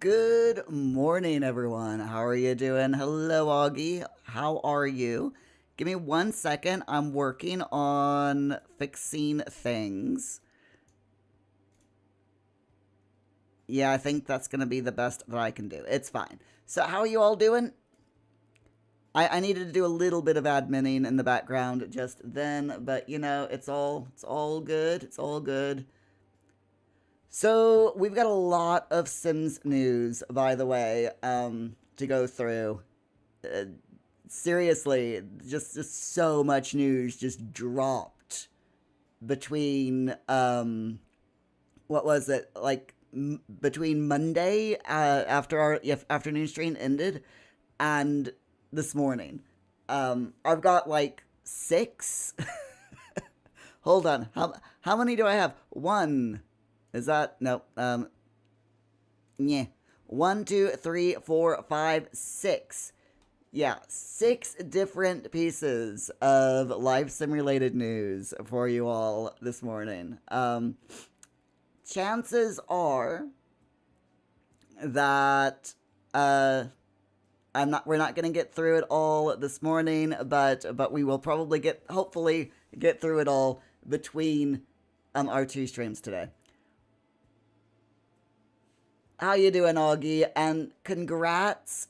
Good morning, everyone. How are you doing? Hello, Augie. How are you? Give me 1 second. I'm working on fixing things. Yeah, I think that's going to be the best that I can do. It's fine. So, how are you all doing? I needed to do a little bit of adminning in the background just then, but it's all good. It's all good. So we've got a lot of Sims news, by the way, to go through. Uh, Seriously, just so much news just dropped between what was it like between Monday after our afternoon stream ended and this morning. I've got like six. Hold on, how many do I have? One. Is that no? Yeah. One, two, three, four, five, six. Yeah, six different pieces of life sim related news for you all this morning. Chances are that we're not gonna get through it all this morning, but we will probably hopefully get through it all between our two streams today. How you doing, Augie? And congrats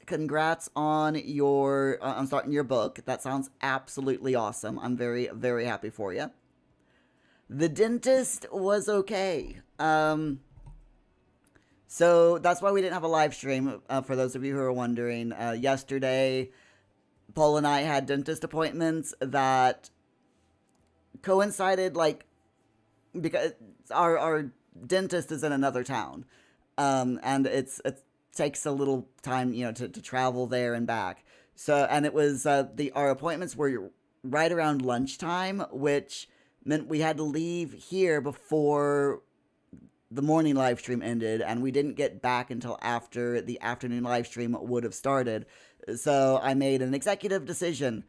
on your on starting your book. That sounds absolutely awesome. I'm very, very happy for you. The dentist was okay. So that's why we didn't have a live stream. For those of you who are wondering, yesterday, Paul and I had dentist appointments that coincided, like because our dentist is in another town, and it takes a little time, to travel there and back. So, and it was our appointments were right around lunchtime, which meant we had to leave here before the morning live stream ended, and we didn't get back until after the afternoon live stream would have started. So I made an administrative decision,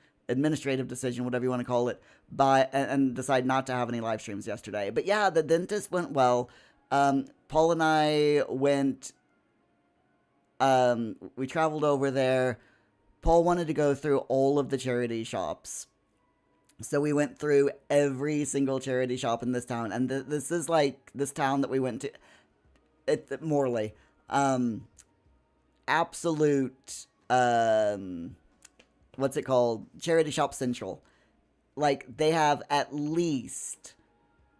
whatever you want to call it, and decided not to have any live streams yesterday. But yeah, the dentist went well. Paul and I went. We traveled over there. Paul wanted to go through all of the charity shops. So we went through every single charity shop in this town, and this is like this town that we went to. Morley, absolute. What's it called? Charity Shop Central. Like they have at least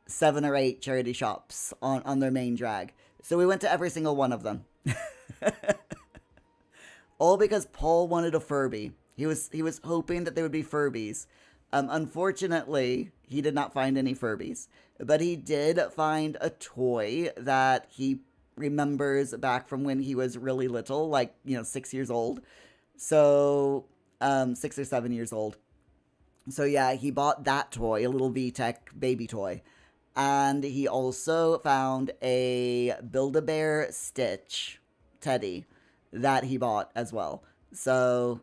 7 or 8 charity shops on their main drag. So we went to every single one of them. All because Paul wanted a Furby. He was hoping that there would be Furbies. Unfortunately, he did not find any Furbies, but he did find a toy that he remembers back from when he was really little, like 6 years old. So 6 or 7 years old. So yeah, he bought that toy, a little VTech baby toy. And he also found a Build-A-Bear Stitch teddy that he bought as well. So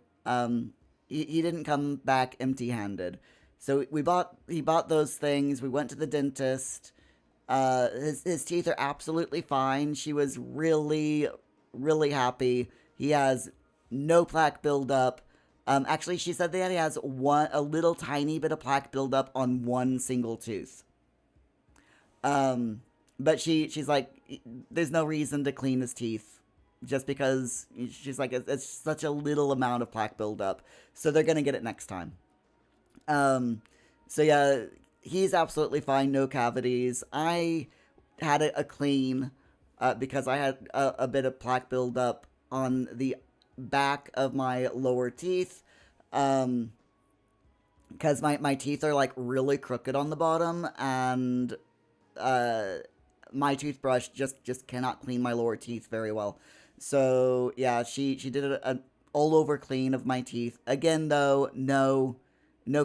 he didn't come back empty-handed. So he bought those things. We went to the dentist. His teeth are absolutely fine. She was really, really happy. He has no plaque buildup. Actually, she said that he has a little tiny bit of plaque buildup on one single tooth. But she's like, there's no reason to clean his teeth, just because she's like, it's such a little amount of plaque buildup, so they're gonna get it next time. So yeah, he's absolutely fine, no cavities. I had a clean, because I had a bit of plaque buildup on the back of my lower teeth, because my teeth are like really crooked on the bottom, and my toothbrush just cannot clean my lower teeth very well. So yeah, she did an all over clean of my teeth. Again though, no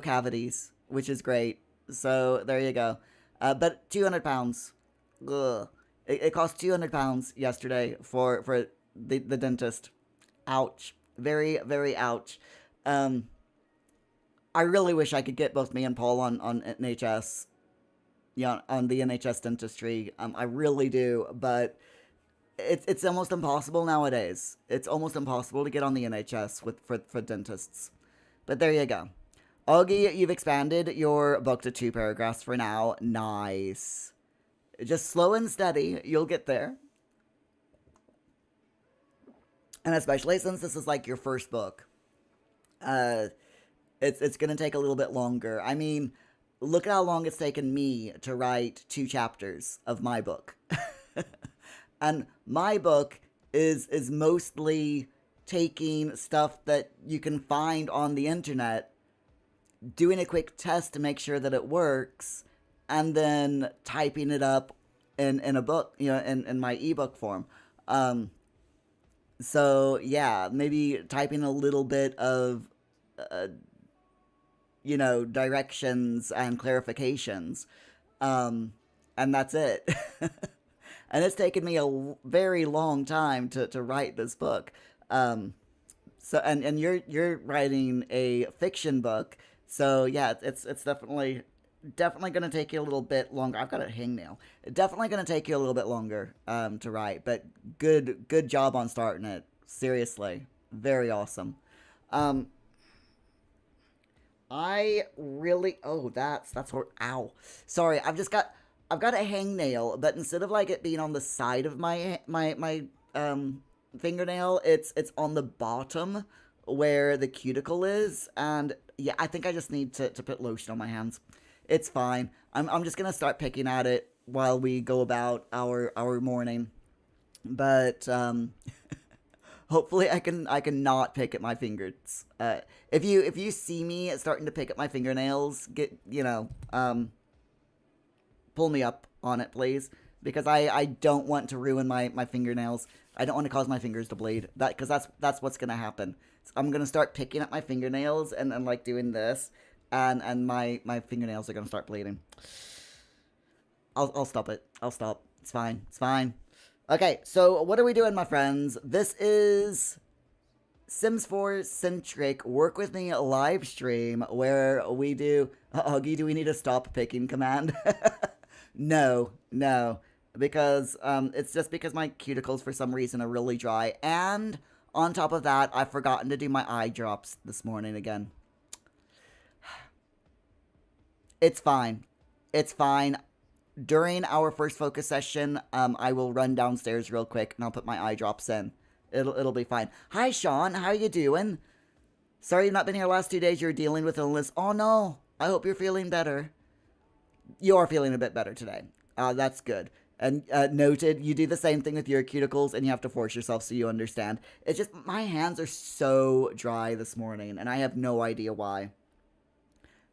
cavities, which is great. So there you go. But 200 pounds. Ugh. It cost 200 pounds yesterday for the dentist. Ouch. Very, very ouch. I really wish I could get both me and Paul on NHS, on the NHS dentistry. I really do, but it's almost impossible nowadays. It's almost impossible to get on the NHS for dentists. But there you go. Augie, you've expanded your book to 2 paragraphs for now. Nice. Just slow and steady. You'll get there. And especially since this is like your first book, uh, it's gonna take a little bit longer. I mean, look at how long it's taken me to write 2 chapters of my book. And my book is mostly taking stuff that you can find on the internet, doing a quick test to make sure that it works, and then typing it up in a book, in my ebook form. So yeah, maybe typing a little bit of uh, directions and clarifications, um, and that's it. And it's taken me a very long time to write this book. Um, so and you're writing a fiction book, so yeah, it's definitely gonna take you a little bit longer. I've got a hangnail. It's definitely gonna take you a little bit longer to write, but good job on starting it. Seriously, very awesome. Um, I really that's hor ow. Sorry, I've got a hangnail, but instead of like it being on the side of my fingernail, it's on the bottom where the cuticle is, and yeah, I think I just need to put lotion on my hands. It's fine. I'm just gonna start picking at it while we go about our morning, but hopefully I can not pick at my fingers. If you see me starting to pick at my fingernails, get pull me up on it, please, because I don't want to ruin my fingernails. I don't want to cause my fingers to bleed. Because that's what's gonna happen. So I'm gonna start picking at my fingernails and like doing this, and my fingernails are gonna start bleeding. I'll stop it. I'll stop. It's fine. It's fine. Okay, so what are we doing, my friends? This is Sims 4 centric work with me live stream where we do. Huggy, do we need a stop picking command? No, no, because it's just because my cuticles for some reason are really dry, and on top of that, I've forgotten to do my eye drops this morning again. It's fine. It's fine. During our first focus session, I will run downstairs real quick and I'll put my eye drops in. It'll be fine. Hi, Sean. How you doing? Sorry you've not been here the last 2 days. You're dealing with illness. Oh no. I hope you're feeling better. You are feeling a bit better today. That's good. And noted, you do the same thing with your cuticles, and you have to force yourself so you understand. It's just my hands are so dry this morning, and I have no idea why.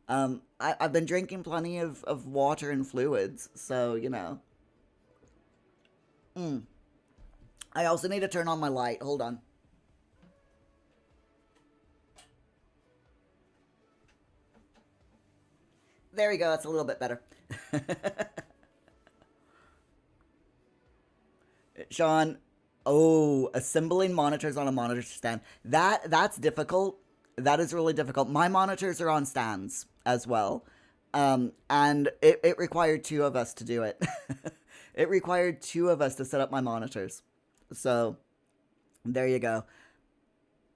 I've been drinking plenty of water and fluids, so Mm. I also need to turn on my light. Hold on. There we go. That's a little bit better. Sean, oh, assembling monitors on a monitor stand. That's difficult. That is really difficult. My monitors are on stands as well. And it required 2 of us to do it. It required 2 of us to set up my monitors. So there you go.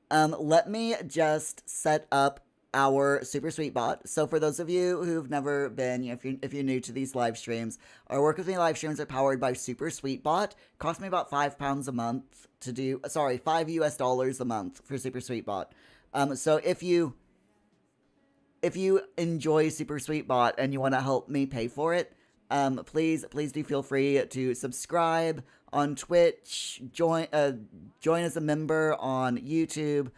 Let me just set up our super sweet bot. So for those of you who've never been, if you're new to these live streams, our work with me live streams are powered by Super Sweet Bot. Cost me about £5 a month to do. Sorry, $5 a month for Super Sweet Bot. So if you enjoy Super Sweet Bot and you want to help me pay for it, please do feel free to subscribe on Twitch, join as a member on YouTube,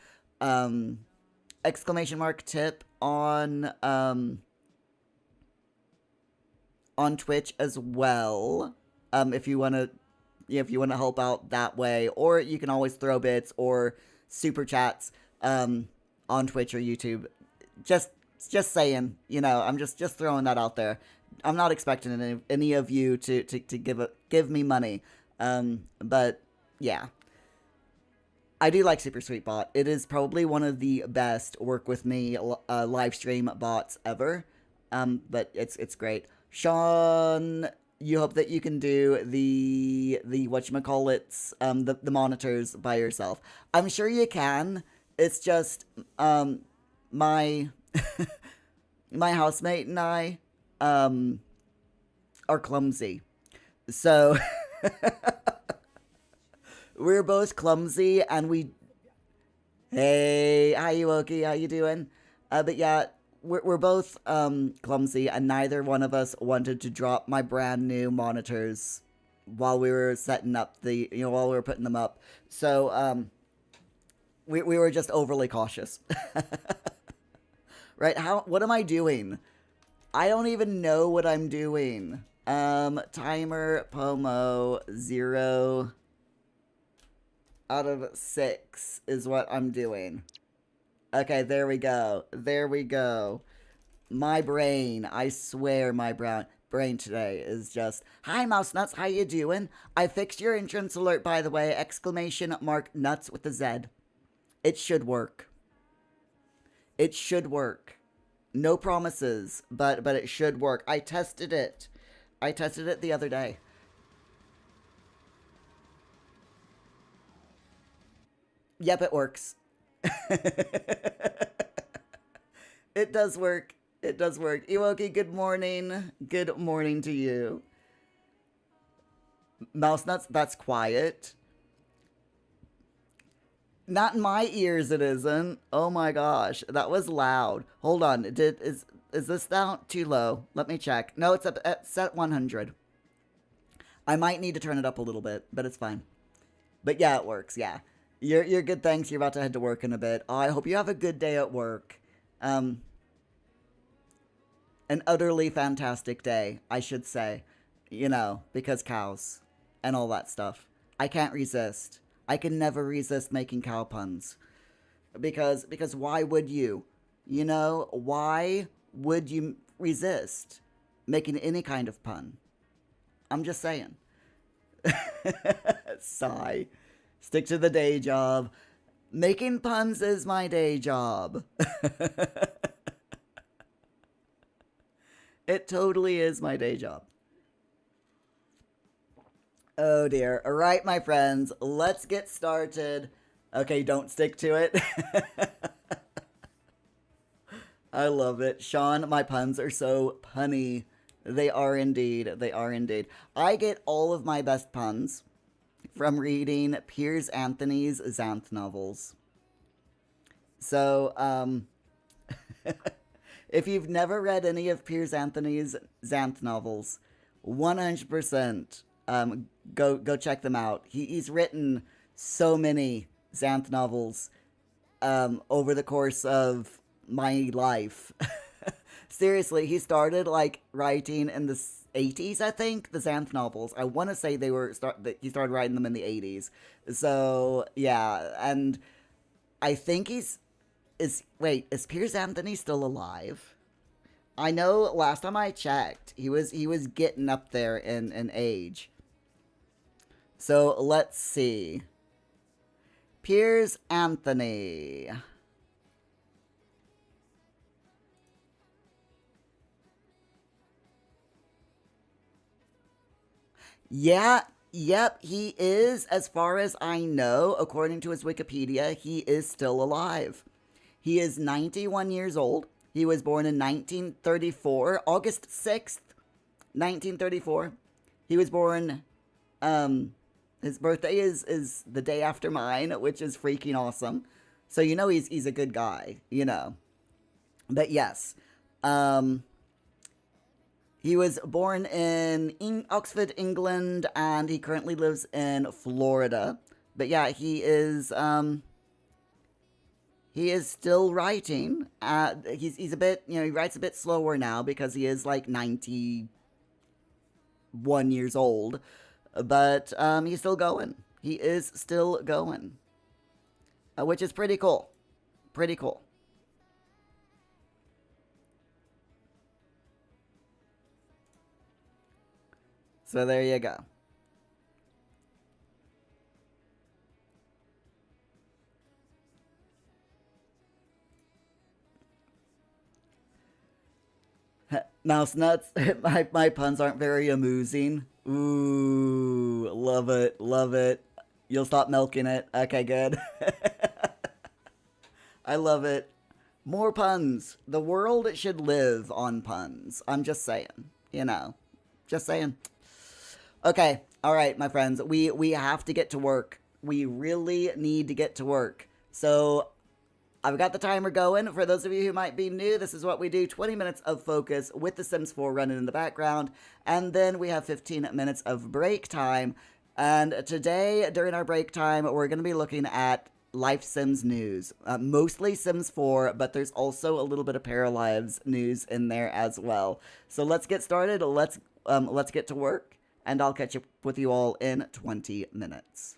!tip on Twitch as well. If you want to help out that way, or you can always throw bits or super chats on Twitch or YouTube. Just saying, I'm just throwing that out there. I'm not expecting any of you to give me money. But yeah. I do like Super Sweet Bot. It is probably one of the best work with me live stream bots ever. But it's great. Sean, you hope that you can do the whatchamacallits, the monitors by yourself. I'm sure you can. It's just my my housemate and I um are clumsy. So we're both clumsy and we hey, hi Yuoki, how you doing? But yeah, we're both clumsy, and neither one of us wanted to drop my brand new monitors while we were setting up while we were putting them up. So we were just overly cautious. Right? What am I doing? I don't even know what I'm doing. Timer Pomo 0 out of 6 is what I'm doing. Okay, there we go. There we go. My brain, I swear my brain today is just, hi mouse nuts, how you doing? I fixed your entrance alert, by the way, exclamation mark nuts with a Z. It should work. It should work. No promises, but it should work. I tested it. I tested it the other day. Yep, it works. It does work. It does work. Iwoki, good morning. Good morning to you. Mouse nuts, that's quiet. Not in my ears, it isn't. Oh my gosh, that was loud. Hold on, is this down too low? Let me check. No, it's at 100. I might need to turn it up a little bit, but it's fine. But yeah, it works. Yeah, you're good. Thanks. You're about to head to work in a bit. Oh, I hope you have a good day at work. An utterly fantastic day, I should say. Because cows and all that stuff. I can't resist. I can never resist making cow puns. Because why would you? Why would you resist making any kind of pun? I'm just saying. Sigh. Stick to the day job. Making puns is my day job. It totally is my day job. Oh dear. All right, my friends, let's get started. Okay, don't stick to it. I love it. Sean, my puns are so punny. They are indeed. They are indeed. I get all of my best puns from reading Piers Anthony's Xanth novels. So, if you've never read any of Piers Anthony's Xanth novels, 100% go check them out. He's written so many Xanth novels over the course of my life. Seriously, he started writing in the 80s, I think, the Xanth novels. I want to say he started writing them in the 80s. So, yeah, and I think is Piers Anthony still alive? I know last time I checked, he was getting up there in age. So let's see. Piers Anthony. Yeah, yep, he is, as far as I know, according to his Wikipedia, he is still alive. He is 91 years old. He was born in 1934, August 6th, 1934. He was born, his birthday is the day after mine, which is freaking awesome. So he's a good guy. But yes, um, he was born in Oxford, England, and he currently lives in Florida. But yeah, he is still writing. He's a bit, he writes a bit slower now because he is 91 years old. But he's still going. He is still going, which is pretty cool. Pretty cool. So there you go. Mouse nuts. My puns aren't very amusing. Ooh, love it, love it. You'll stop milking it. Okay, good. I love it. More puns. The world should live on puns. I'm just saying. You know, just saying. Okay, all right, my friends. We have to get to work. We really need to get to work. So I've got the timer going. For those of you who might be new, this is what we do: 20 minutes of focus with The Sims 4 running in the background. And then we have 15 minutes of break time. And today, during our break time, we're going to be looking at Life Sims news. Mostly Sims 4, but there's also a little bit of Paralives news in there as well. So let's get started. Let's get to work. And I'll catch up with you all in 20 minutes.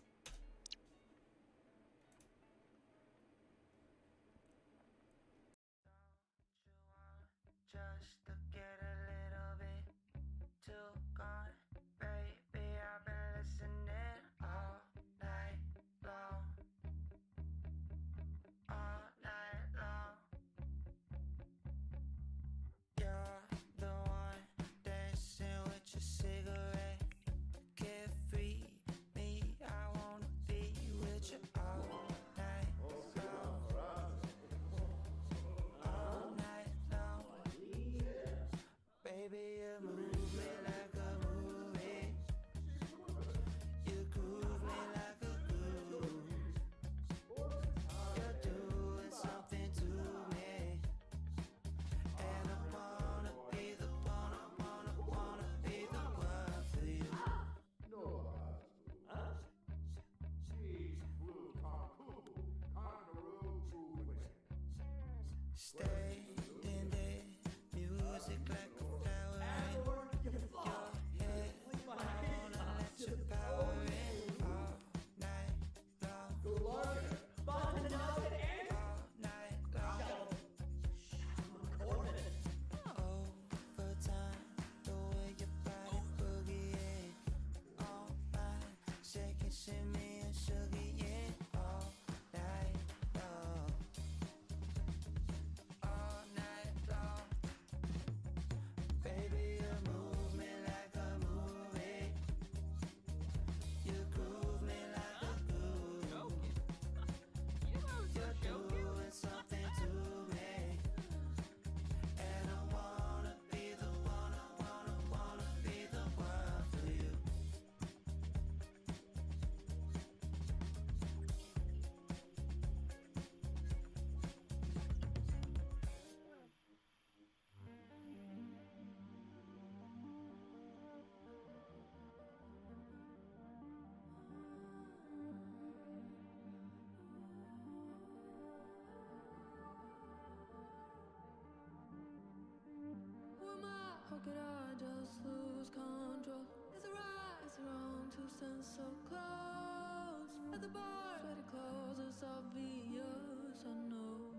How could I just lose control? Is it right? Is it wrong to stand so close? At the bar, sweaty clothes, it's obvious, I know.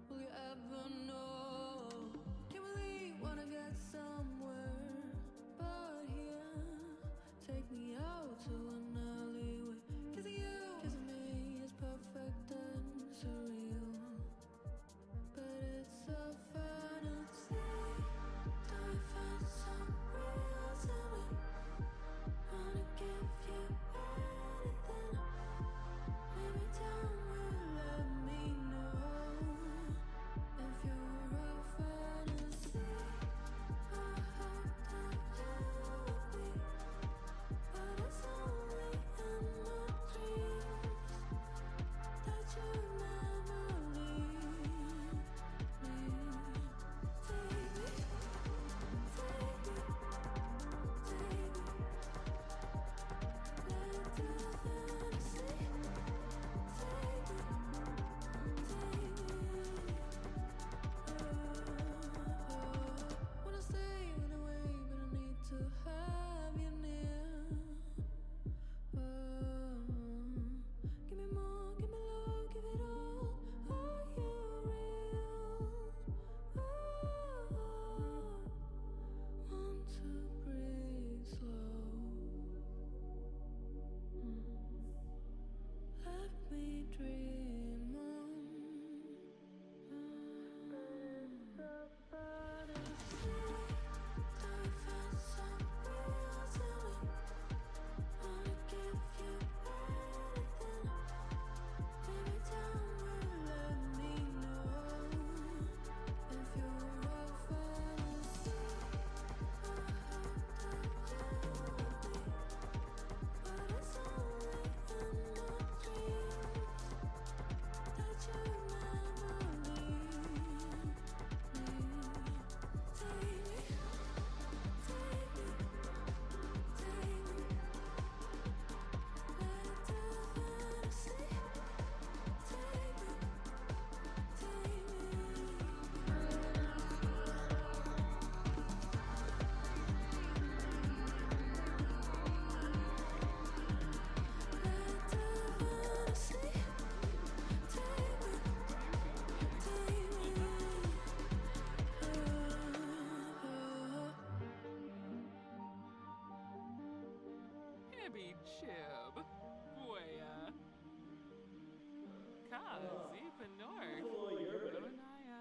Will you ever know? Can't believe wanna get somewhere, but here, take me out to an alleyway. Kissing you, kissing me is perfect and surreal, but it's a fantasy. I find some reason I wanna give you anything. Maybe tell Nibby Chib. Boya. Cosy Panor. Brunaya.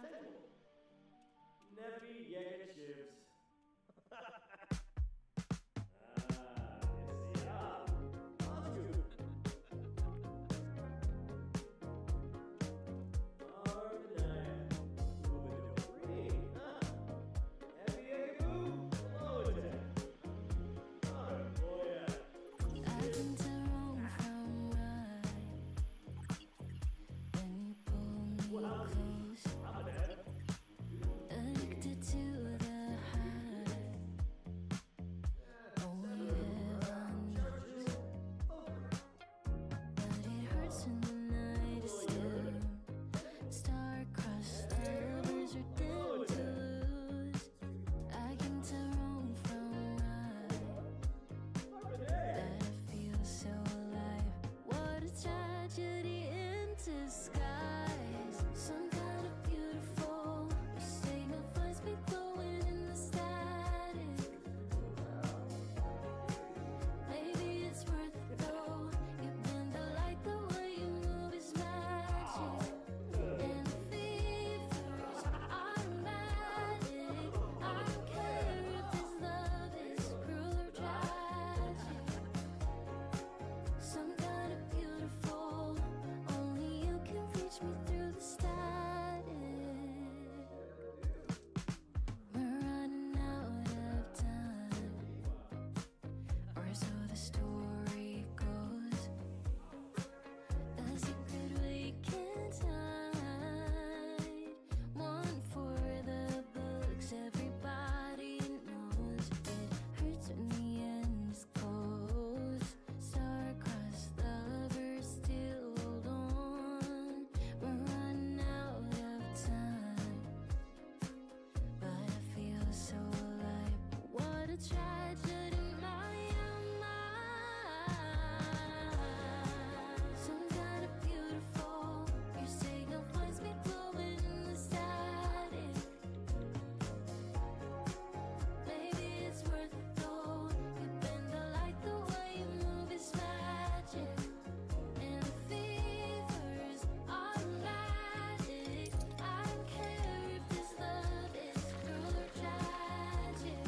Neppy Yega Chips. I can tell wrong from right when you pull me close. Addicted to the high. Only heaven knows. But it hurts when the night is still. Star-crossed lovers are doomed to lose. I can tell wrong from right. That I feel so alive. What a tragedy in disguise. Some kind of beautiful mistake that finds me glowing in the static. Maybe it's worth it though. You bend the light, the way you move is magic. And the fever's automatic. I don't care if this love is cruel or tragic. Some kind of beautiful. Only you can reach me through the static. We're running out of time, or so the story goes. A secret we can't hide. One for the books, everybody knows. It hurts when the end is close. Star-crossed lovers still hold on. We're running out of time, but I feel so alive. What a tragedy, my oh my. Some kind of beautiful. Your signal finds me glowing in the static. Maybe it's worth it though. You bend the light, the way you move is magic. And the fever's automatic. I don't care if this love is cruel or tragic.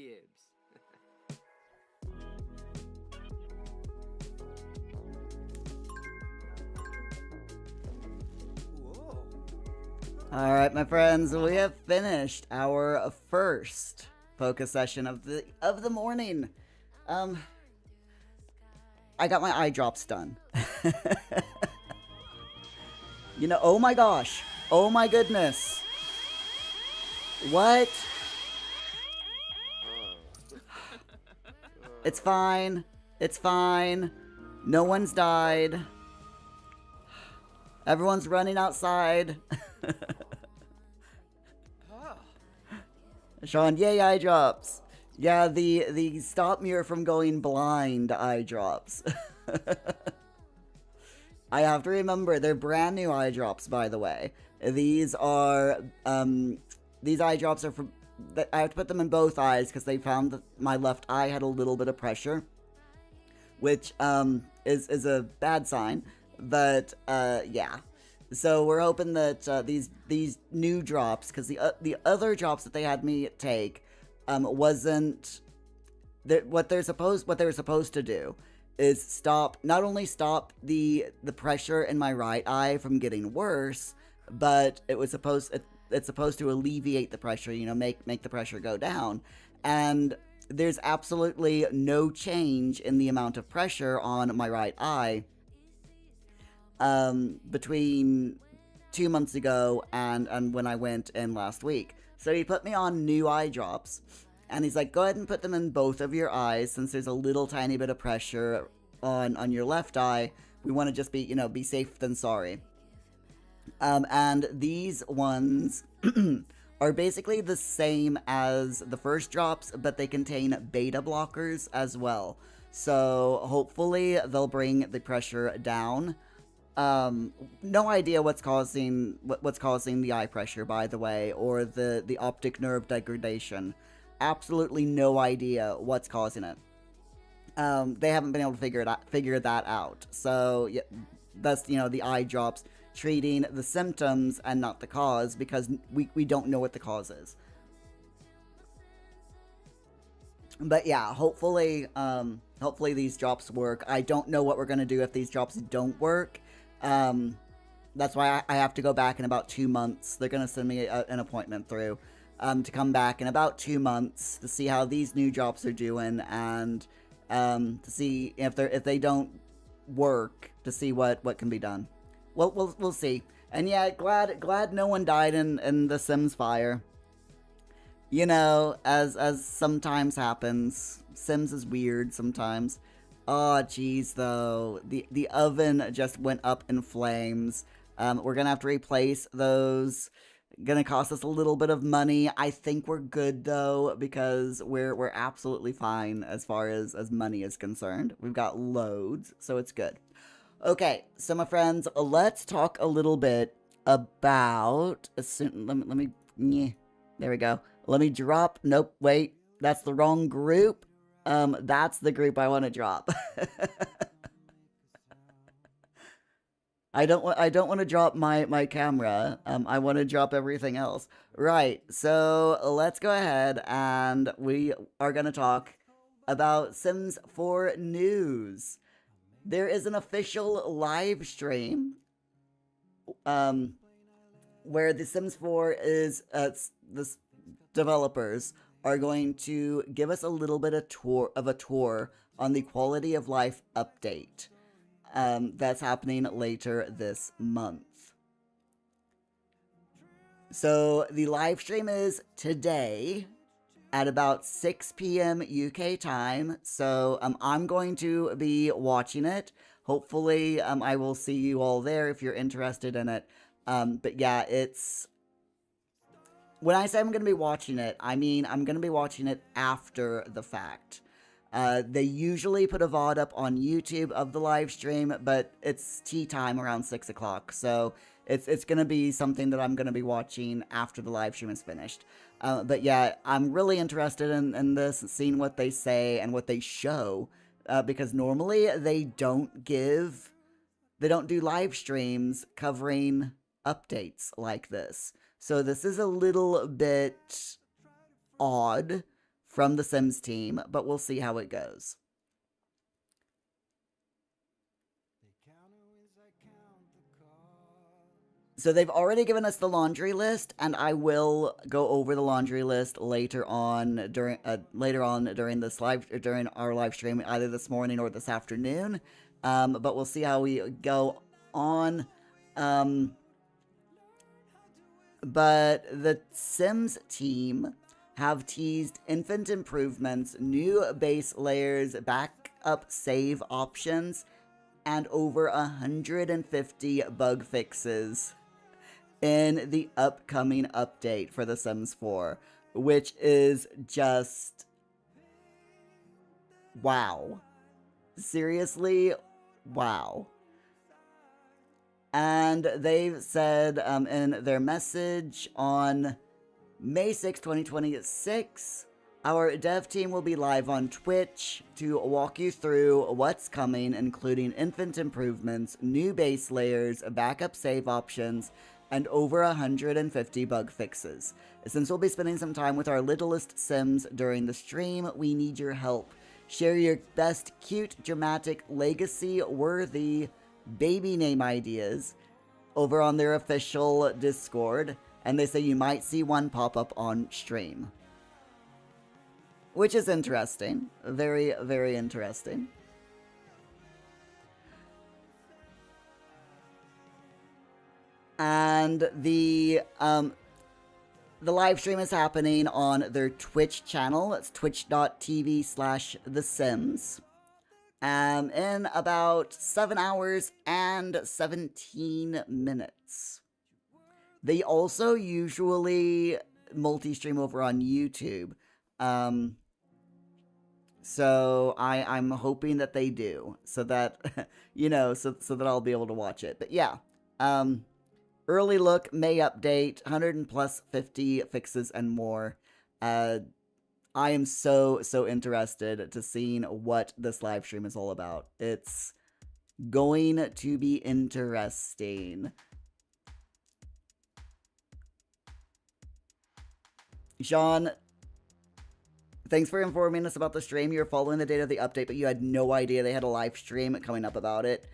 Gibbs. All right, my friends, we have finished our first focus session of the morning. I got my eye drops done. Oh my gosh. Oh my goodness. What? It's fine. It's fine. No one's died. Everyone's running outside. Sean, yay, eye drops. Yeah, the stop me from going blind eye drops. I have to remember, they're brand new eye drops, by the way. These are, these eye drops are from, I have to put them in both eyes because they found that my left eye had a little bit of pressure, which, is a bad sign, but, yeah. So we're hoping that, these new drops, because the other drops that they had me take, wasn't, what they were supposed to do is not only stop the pressure in my right eye from getting worse, but it's supposed to alleviate the pressure, make the pressure go down. And there's absolutely no change in the amount of pressure on my right eye between 2 months ago and when I went in last week. So he put me on new eye drops, and he's like, go ahead and put them in both of your eyes since there's a little tiny bit of pressure on your left eye. We want to just be safe than sorry. And these ones are basically the same as the first drops, but they contain beta blockers as well. So hopefully they'll bring the pressure down. No idea what's causing the eye pressure, by the way, or the optic nerve degradation. Absolutely no idea what's causing it. They haven't been able to figure that out. So yeah, that's the eye drops treating the symptoms and not the cause, because we don't know what the cause is. But yeah, hopefully these drops work. I don't know what we're gonna do if these drops don't work. That's why I have to go back in about 2 months. They're gonna send me an appointment through to come back in about 2 months to see how these new drops are doing, and to see if they don't work, to see what can be done. Well, we'll see. And yeah, glad no one died in the Sims fire. As sometimes happens. Sims is weird sometimes. Oh, jeez, though. The oven just went up in flames. We're gonna have to replace those. Gonna cost us a little bit of money. I think we're good, though, because we're absolutely fine as far as money is concerned. We've got loads, so it's good. Okay, so my friends, let's talk a little bit about... Let me... There we go. Let me drop... Nope, wait. That's the wrong group. That's the group I want to drop. I don't want to drop my camera. I want to drop everything else. Right, so let's go ahead and we are going to talk about Sims 4 news. There is an official live stream where the Sims 4 is the developers are going to give us a little bit of a tour on the quality of life update that's happening later this month. So the live stream is today at about 6 p.m. UK time. So I'm going to be watching it. Hopefully I will see you all there if you're interested in it. But yeah, it's... When I say I'm going to be watching it, I mean I'm going to be watching it after the fact. They usually put a VOD up on YouTube of the live stream, but it's tea time around 6 o'clock. So it's going to be something that I'm going to be watching after the live stream is finished. But yeah, I'm really interested in this, seeing what they say and what they show, because normally they don't do live streams covering updates like this. So this is a little bit odd from the Sims team, but we'll see how it goes. So they've already given us the laundry list, and I will go over the laundry list later on during during our live stream, either this morning or this afternoon. But we'll see how we go on. But the Sims team have teased infant improvements, new base layers, backup save options, and over 150 bug fixes in the upcoming update for The Sims 4, which is just wow. Seriously, wow. And they've said in their message on May 6, 2026, our dev team will be live on Twitch to walk you through what's coming, including infant improvements, new base layers, backup save options, and over 150 bug fixes. Since we'll be spending some time with our littlest Sims during the stream, we need your help. Share your best cute, dramatic, legacy-worthy baby name ideas over on their official Discord, and they say you might see one pop up on stream. Which is interesting. Very, very interesting. And the live stream is happening on their Twitch channel. It's twitch.tv/The Sims. In about 7 hours and 17 minutes. They also usually multi-stream over on YouTube. So I'm hoping that they do, so that, so that I'll be able to watch it. But yeah, early look, May update, 150 fixes and more. I am so interested to seeing what this live stream is all about. It's going to be interesting. Sean, thanks for informing us about the stream. You're following the date of the update, but you had no idea they had a live stream coming up about it.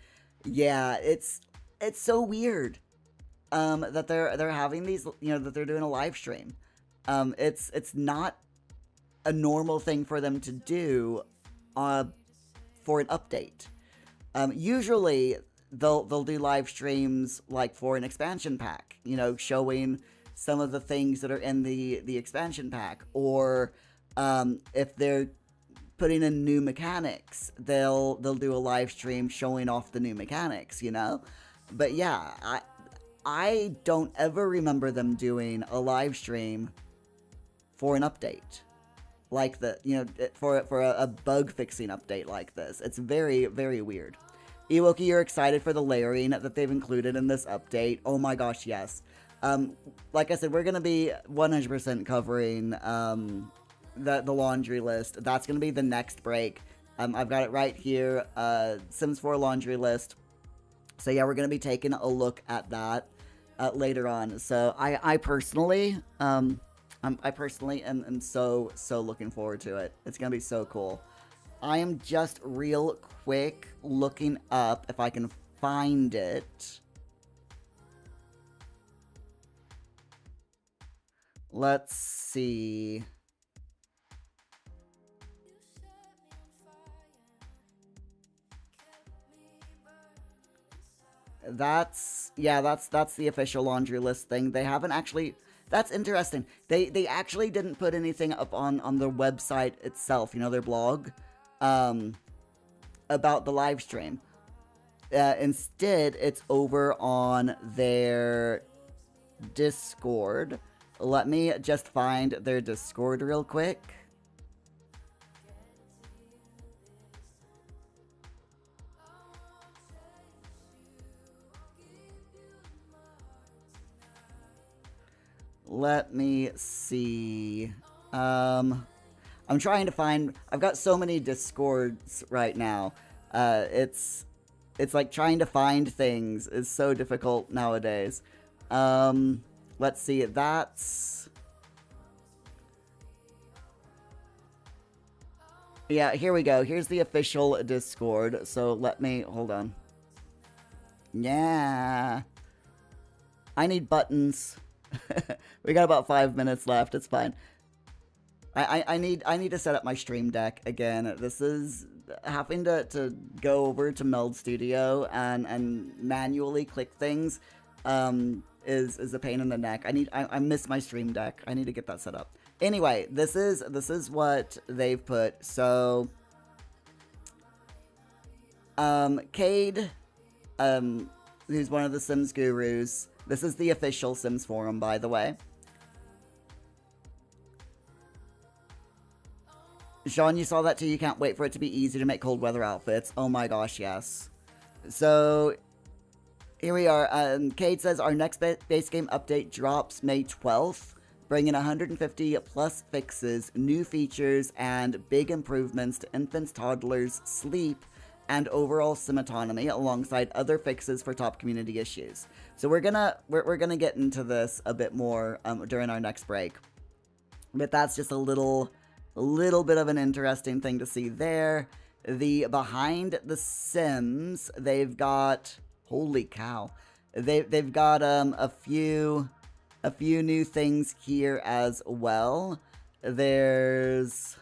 Yeah, it's so weird that they're having these, that they're doing a live stream. It's not a normal thing for them to do for an update. Usually they'll do live streams like for an expansion pack, showing some of the things that are in the expansion pack, or if they're putting in new mechanics, they'll do a live stream showing off the new mechanics, But yeah, I don't ever remember them doing a live stream for an update like for a bug fixing update like this. It's very, very weird. Ewoki, you're excited for the layering that they've included in this update. Oh my gosh, yes. Like I said, we're gonna be 100% covering the laundry list. That's gonna be the next break. I've got it right here. Sims 4 laundry list. So yeah, we're gonna be taking a look at that later on. So I personally am so looking forward to it. It's gonna be so cool. I am just real quick looking up if I can find it. Let's see. That's the official laundry list thing. They haven't actually. That's interesting. They actually didn't put anything up on their website itself, their blog, about the live stream. Instead, it's over on their Discord. Let me just find their Discord real quick. Let me see. I'm trying to find. I've got so many Discords right now. It's like trying to find things is so difficult nowadays. Let's see. That's Yeah, here we go. Here's the official Discord. So let me, hold on. Yeah. I need buttons. We got about 5 minutes left. It's fine. I need to set up my stream deck again. This is having to go over to Meld Studio and manually click things is a pain in the neck. I miss my stream deck. I need to get that set up. Anyway, this is what they've put. So Cade, who's one of the Sims gurus. This is the official Sims forum, by the way. Sean, you saw that too. You can't wait for it to be easy to make cold weather outfits. Oh my gosh, yes. So here we are. Cade says our next base game update drops May 12th, bringing 150 plus fixes, new features, and big improvements to infants, toddlers, sleep, and overall sim autonomy, alongside other fixes for top community issues. So we're gonna get into this a bit more during our next break. But that's just a little bit of an interesting thing to see there. The behind the Sims, they've got, holy cow, they've got a few new things here as well. There's,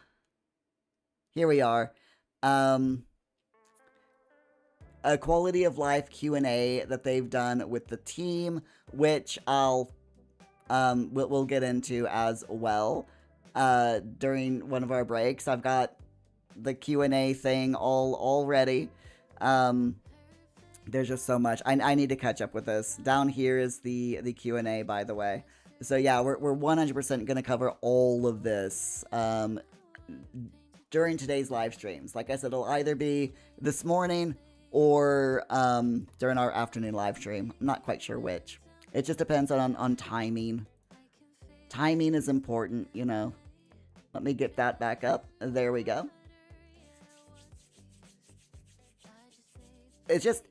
here we are, a quality of life Q&A that they've done with the team, which we'll get into as well during one of our breaks. I've got the Q&A thing all ready. There's just so much. I need to catch up with this. Down here is the Q&A, by the way. So yeah, we're 100% going to cover all of this during today's live streams. Like I said, it'll either be this morning or during our afternoon live stream. I'm not quite sure which. It just depends on timing. Timing is important, you know. Let me get that back up. There we go. It's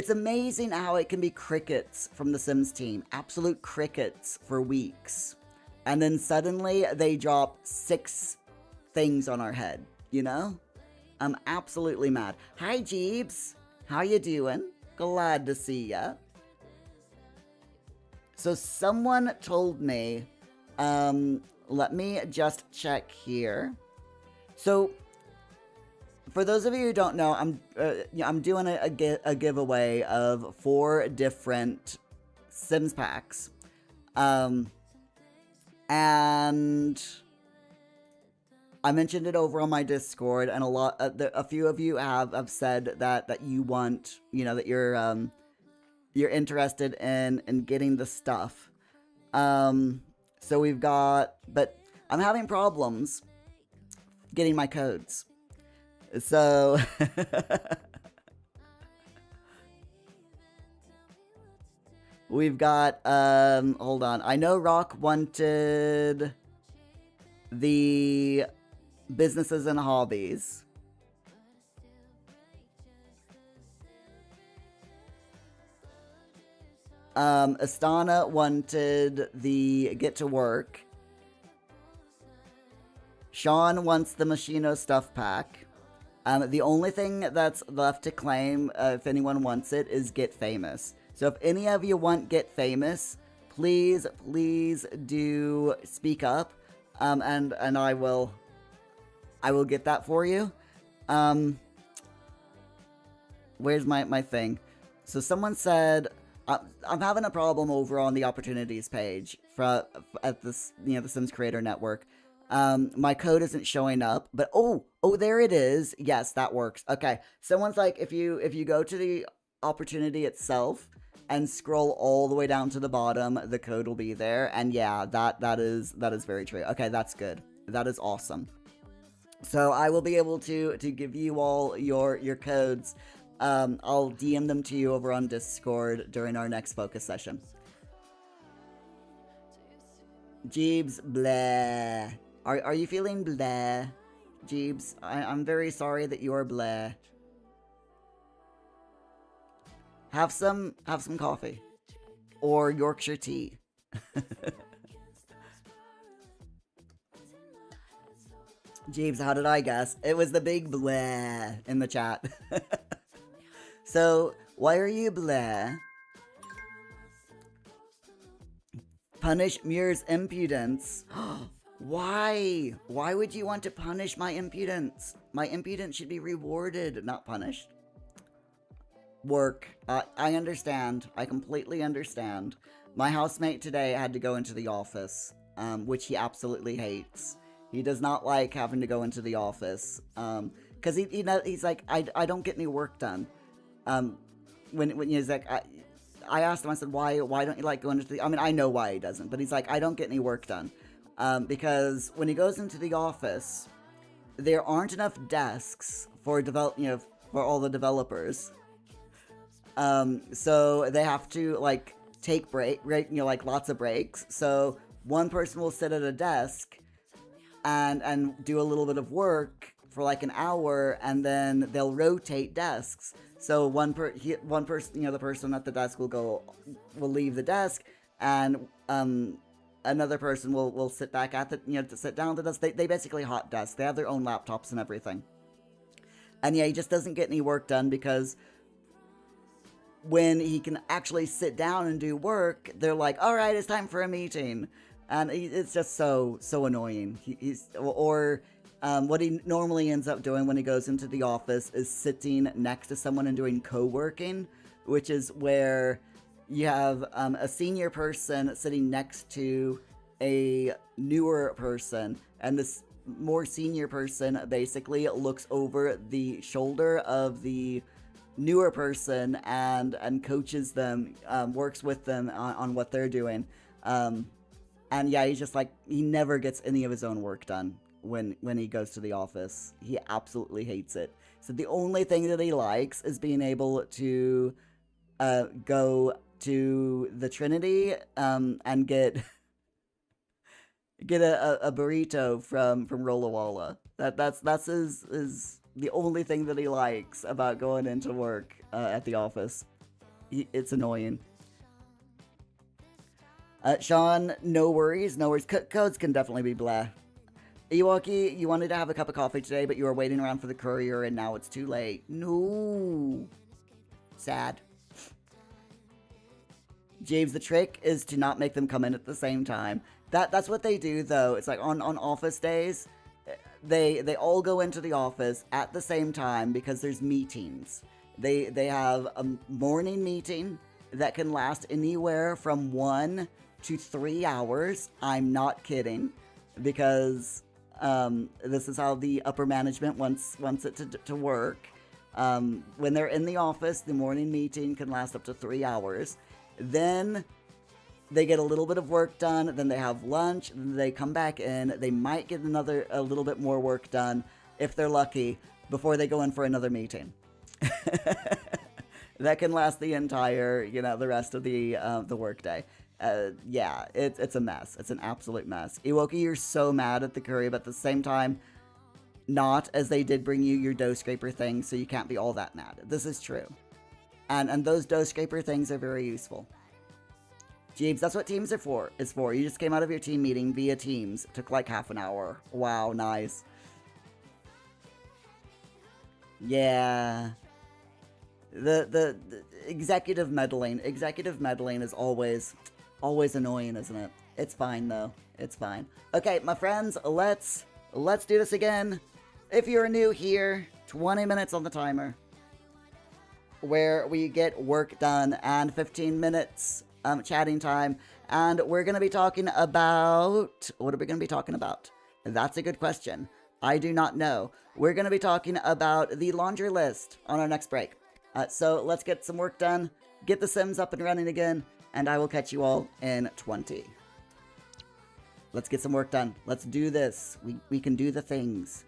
amazing how it can be crickets from the Sims team. Absolute crickets for weeks. And then suddenly they drop 6 things on our head, you know? I'm absolutely mad. Hi, Jeebs. How you doing? Glad to see ya. So someone told me, let me just check here. So for those of you who don't know, I'm doing a giveaway of 4 different Sims packs, and I mentioned it over on my Discord, and a few of you have said that you want, you know, that you're interested in getting the stuff. So we've got, but I'm having problems getting my codes. So we've got, hold on. I know Rock wanted the businesses and hobbies. Astana wanted the get to work. Sean wants the Machino stuff pack. The only thing that's left to claim, if anyone wants it, is Get Famous. So if any of you want Get Famous, please do speak up, and I will get that for you. Where's my thing? So someone said, I'm having a problem over on the opportunities page at this, you know, the Sims Creator Network. My code isn't showing up, but oh, there it is. Yes, that works. Okay. Someone's like, if you go to the opportunity itself and scroll all the way down to the bottom, the code will be there. And yeah, that is very true. Okay, that's good. That is awesome. So I will be able to give you all your codes. I'll DM them to you over on Discord during our next focus session. Jeebs, blah. Are you feeling blah? Jeebs, I'm very sorry that you are blah. Have some coffee. Or Yorkshire tea. Jeeves, how did I guess? It was the big bleh in the chat. So, why are you bleh? Punish Muir's impudence. Why? Why would you want to punish my impudence? My impudence should be rewarded, not punished. Work. I understand. I completely understand. My housemate today had to go into the office, which he absolutely hates. He does not like having to go into the office, because he's like, I don't get any work done. When he's like, I asked him, I said, why don't you like going into the, I mean, I know why he doesn't, but he's like, I don't get any work done. Because when he goes into the office, there aren't enough desks for for all the developers. So they have to like take like lots of breaks. So one person will sit at a desk and do a little bit of work for like an hour, and then they'll rotate desks. So one person, the person at the desk will leave the desk, and another person will sit back at the, to sit down at the desk. They basically hot desk. They have their own laptops and everything. And yeah, he just doesn't get any work done because when he can actually sit down and do work, they're like, all right, it's time for a meeting. And it's just so annoying. What he normally ends up doing when he goes into the office is sitting next to someone and doing co-working, which is where you have a senior person sitting next to a newer person, and this more senior person basically looks over the shoulder of the newer person and coaches them, works with them on what they're doing. And yeah, he's just like, he never gets any of his own work done when he goes to the office. He absolutely hates it. So the only thing that he likes is being able to go to the Trinity and get a burrito from Rolla Walla. That's his the only thing that he likes about going into work at the office. It's annoying. Sean, no worries. Codes can definitely be blah. Iwaki, you wanted to have a cup of coffee today, but you were waiting around for the courier, and now it's too late. No. Sad. James, the trick is to not make them come in at the same time. That's what they do, though. It's like on office days, they all go into the office at the same time because there's meetings. They have a morning meeting that can last anywhere from 1 to 3 hours. I'm not kidding, because this is how the upper management wants it to work. When they're in the office, the morning meeting can last up to 3 hours. Then they get a little bit of work done, then they have lunch, then they come back in, they might get a little bit more work done, if they're lucky, before they go in for another meeting. That can last the entire, the rest of the workday. Yeah, it's a mess. It's an absolute mess. Iwoki, you're so mad at the curry, but at the same time, not, as they did bring you your dough scraper thing, so you can't be all that mad. This is true. And those dough scraper things are very useful. Jeeves, that's what Teams are for. You just came out of your team meeting via Teams. It took like half an hour. Wow, nice. Yeah. The executive meddling is always annoying, isn't it? It's fine though. It's fine. Okay, my friends, let's do this again. If you're new here, 20 minutes on the timer, where we get work done, and 15 minutes chatting time, and we're going to be talking about... What are we going to be talking about? That's a good question. I do not know. We're going to be talking about the laundry list on our next break. So let's get some work done, get the Sims up and running again, and I will catch you all in 20. Let's get some work done. Let's do this. We can do the things.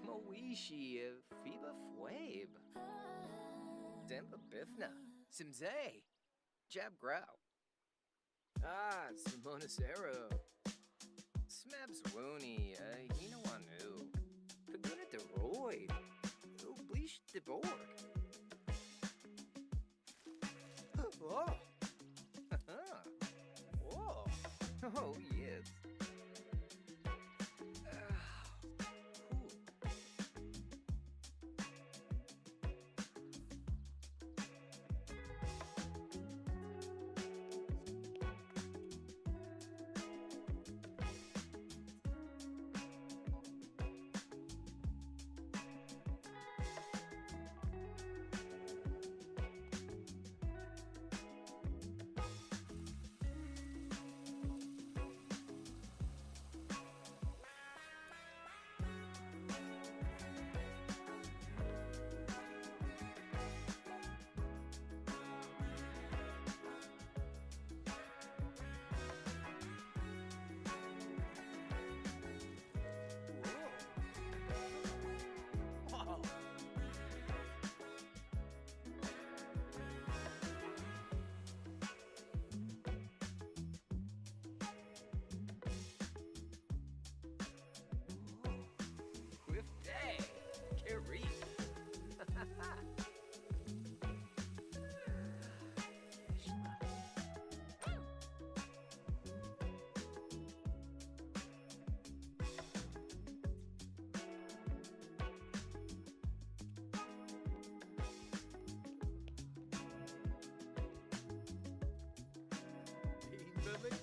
Moishi Fiba Fwabe. Dempa Bifna. Simze. Jab Grow. Ah, Simonacero. Smabs Woony. Hinawanu. Paguna de Roy. Oblish de Borg. Oh. Whoa. Oh, yes. Whoa. Quiff day. Kerry.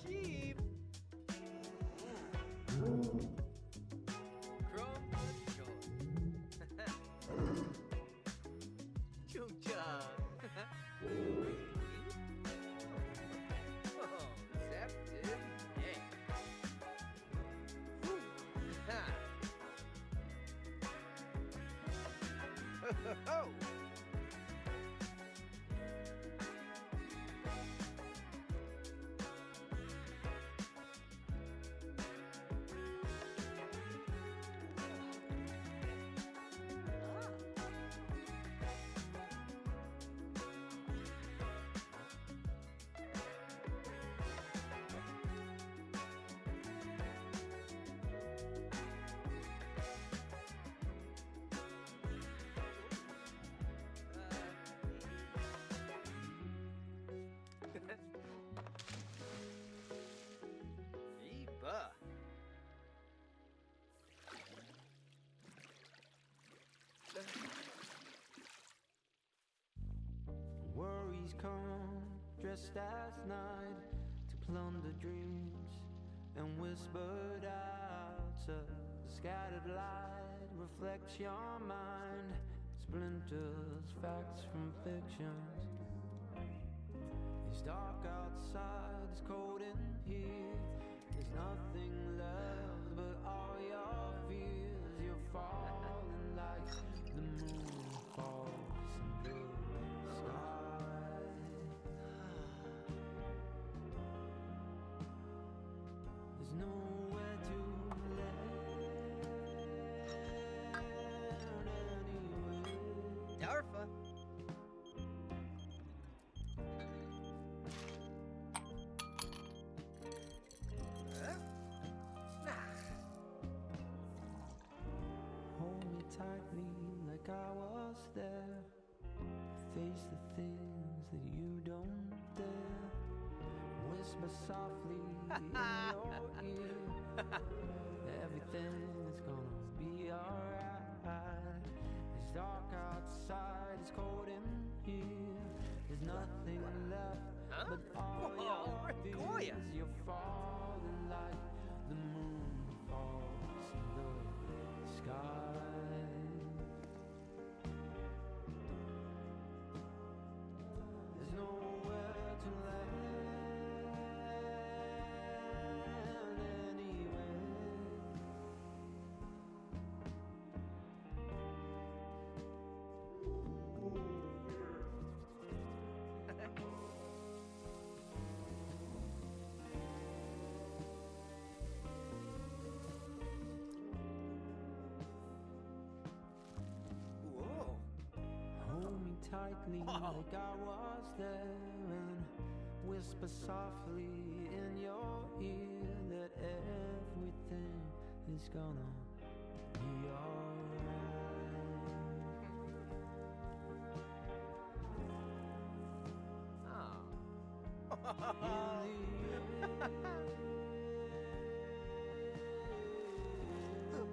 Jeep. Chungcha. Oh, Zapted. Yeah. Ha. Ho, ho, ho. Eba. Worries come dressed as night to plunder dreams and whispered out to scattered light reflects your mind, splinters facts from fictions. It's dark outside, it's cold in here. There's nothing left but all your fears. You're falling like the moon falls in the sky. There's nowhere to land anyway. Darfa. Hold me tightly like I was there. Face the things that you don't dare. Whisper softly in your ear. Everything's gonna be alright. It's dark outside, it's cold in here. There's nothing left but all Whoa, your Goya. fears. You're falling like the moon falls in the sky. There's nowhere to land anyway. tightly like I was there and whisper softly in your ear that everything is gonna be alright.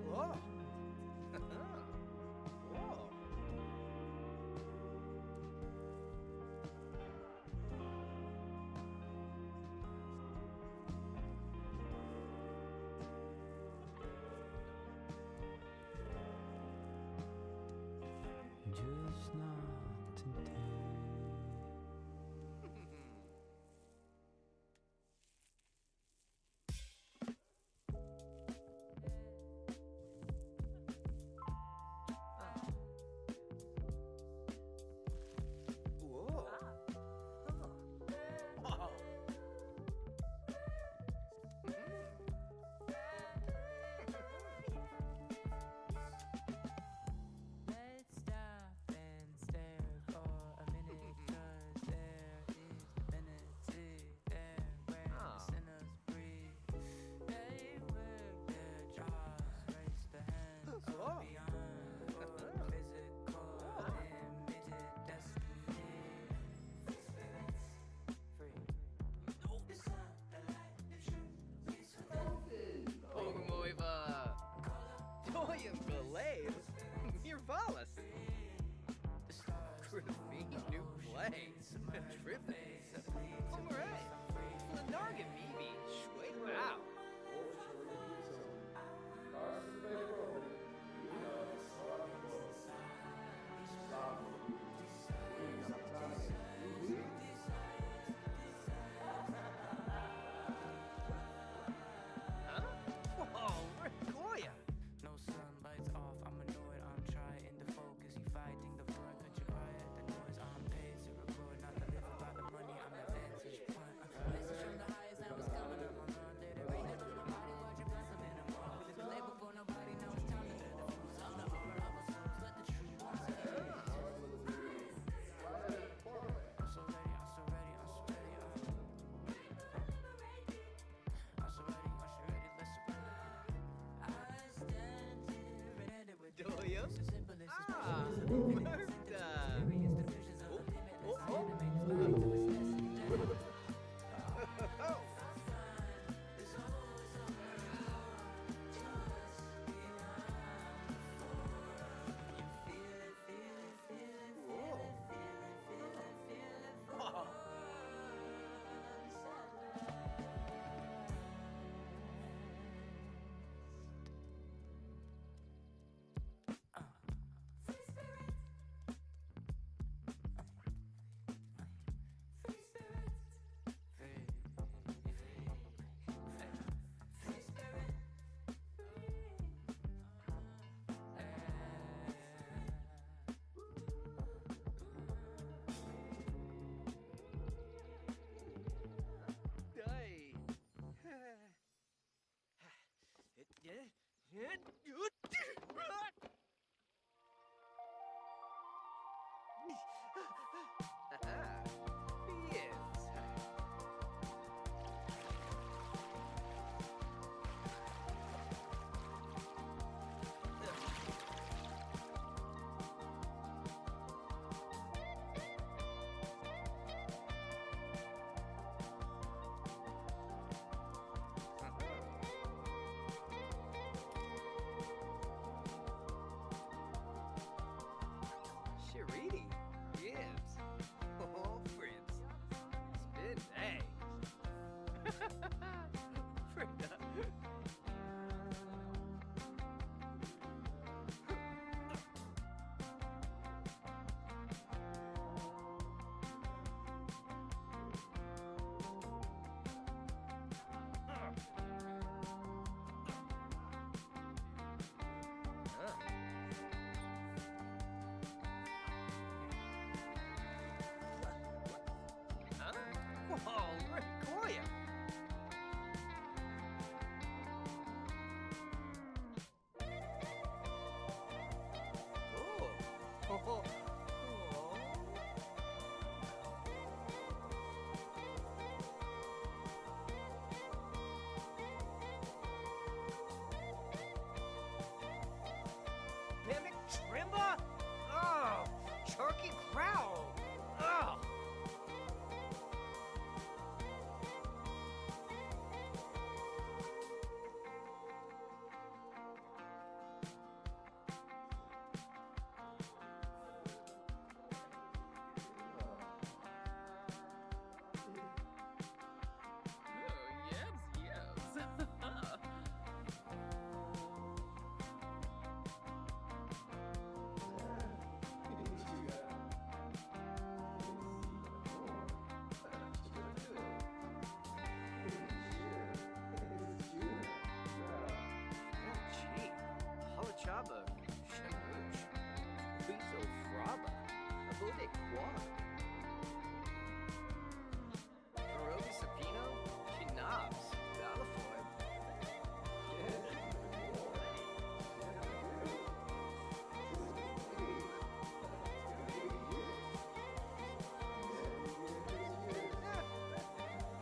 Whoa. Whoa. Just not today. Whoa. Wow. Let's stop and stare for a minute, 'cause there is divinity there where the sinners breathe. They work their jaws, raise their hands Whoa. beyond physical, immediate destiny. Free. Pomoiva. Dojem beleid. Mir valas. Graffiti new play. Trippin'. Samurai. Flanarga Mimi. Shway wow. Huh? Whoa, Goya. No sunlight's off, I'm annoyed, I'm trying to focus. You fighting the front, could you quiet the noise? I'm paid to record, not to live by the money, I'm the vantage point. Message from the highest, now it's coming up. I'm not there to rain it on nobody, watch you bless them in the morning. We live the label for nobody, now it's time to do the fools. I'm the aura of a soul, let the truth rise. I'm so ready, I'm so ready, I'm so ready, I'm so ready, I'm so ready, let's surrender. I stand here ready with Dojem? it's as simple as Ah, it's Murda. experience the visions of the limitless Oh, oh. animate the spirit to its destiny. Oh. Whoa. Dai. Yes. Hey, quoi? Roby Sapino? She knobs. Dalafoy.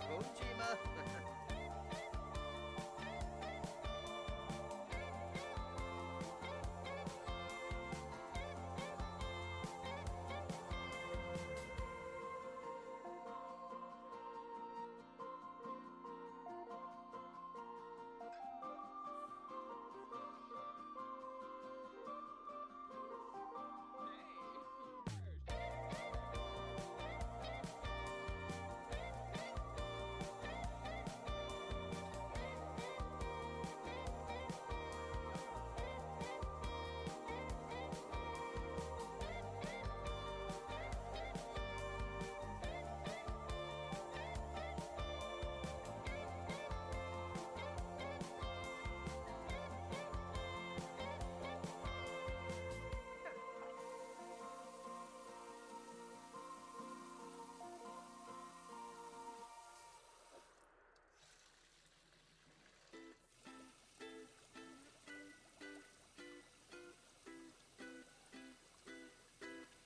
Kojima.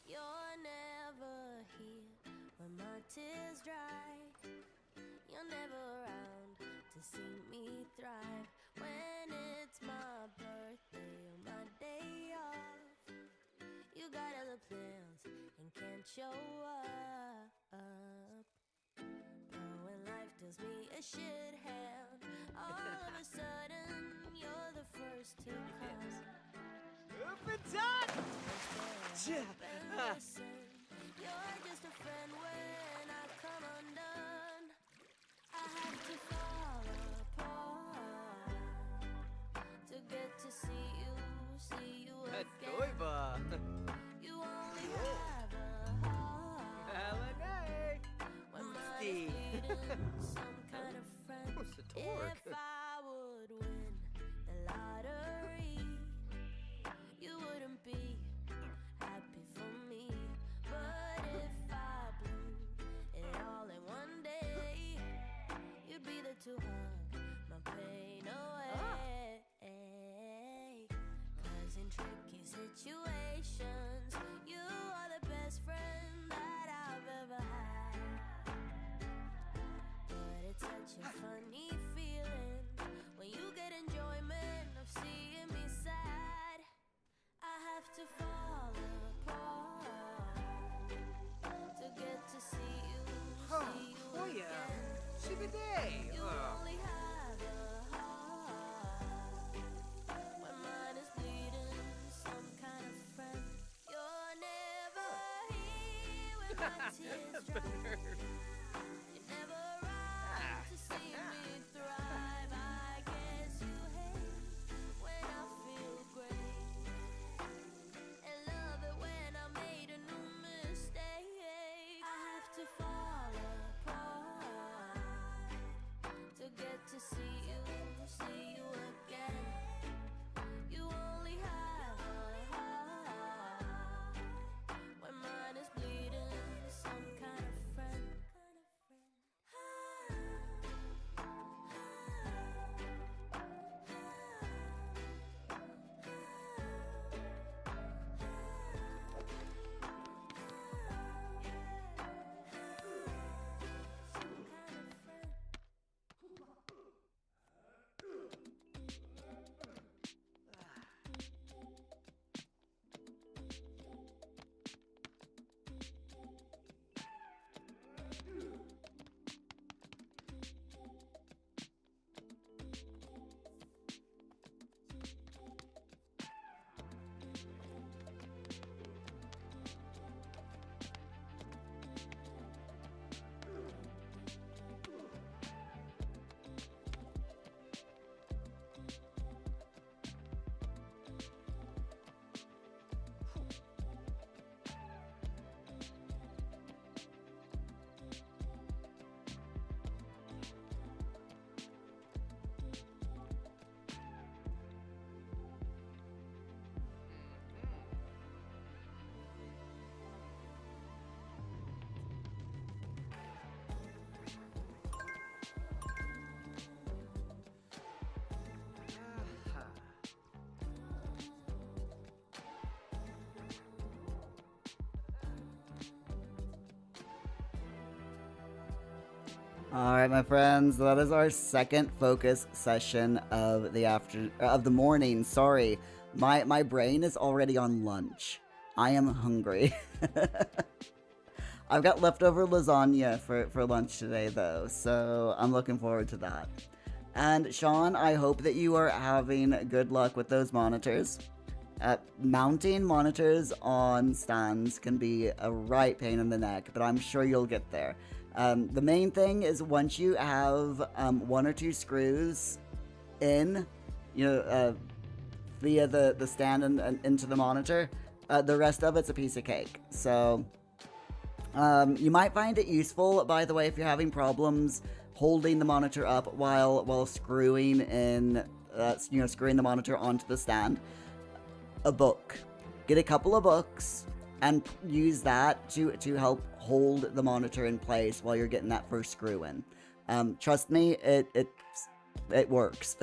You're never here when my tears dry. You're never around to see me thrive. When it's my birthday or my day off, you got other plans and can't show up. But when life deals me a shit hand, all of a sudden you're the first to come. Open Listen, you're just a friend when I come undone. I have to fall apart to get to see you again. Doiva. You only have a heart Holiday. when mine Steve. is needing some kind of friend. What's the torque? If I would win the lottery, you wouldn't be happy for me. But if I blew it all in one day, you'd be there to hug my pain away. 'Cause in tricky situations, you are the best friend that I've ever had. But it's such a funny feeling when you get enjoyment of seeing me sad. I have to fall apart to get to see you again. Shibiday. You only have a heart when mine is bleeding some kind of friend. You're never here when my tears dry. You're never around to see me thrive. I guess you hate when I feel great and love it when I made a new mistake. I have to fall apart to get to see you again. You only have a heart when mine is bleeding some kind of friend. All right, my friends, that is our second focus session of the morning. Sorry, my brain is already on lunch. I am hungry. I've got leftover lasagna for lunch today, though, so I'm looking forward to that. And Sean, I hope that you are having good luck with those monitors. Mounting monitors on stands can be a right pain in the neck, but I'm sure you'll get there. The main thing is once you have one or two screws in, via the stand and into the monitor, the rest of it's a piece of cake. So you might find it useful, by the way, if you're having problems holding the monitor up while screwing in, screwing the monitor onto the stand. A book. Get a couple of books and use that to help hold the monitor in place while you're getting that first screw in. Trust me, it works.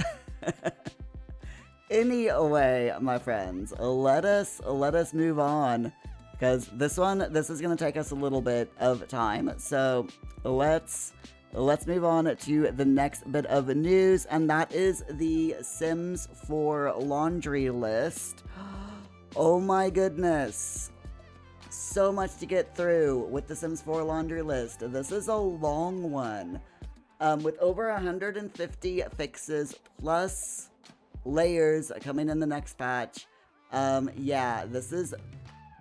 Anyway, my friends, let us move on, because this is gonna take us a little bit of time. So let's move on to the next bit of news, and that is the Sims 4 laundry list. Oh my goodness. So much to get through with the Sims 4 laundry list. This is a long one. With over 150 fixes plus layers coming in the next patch. Yeah, this is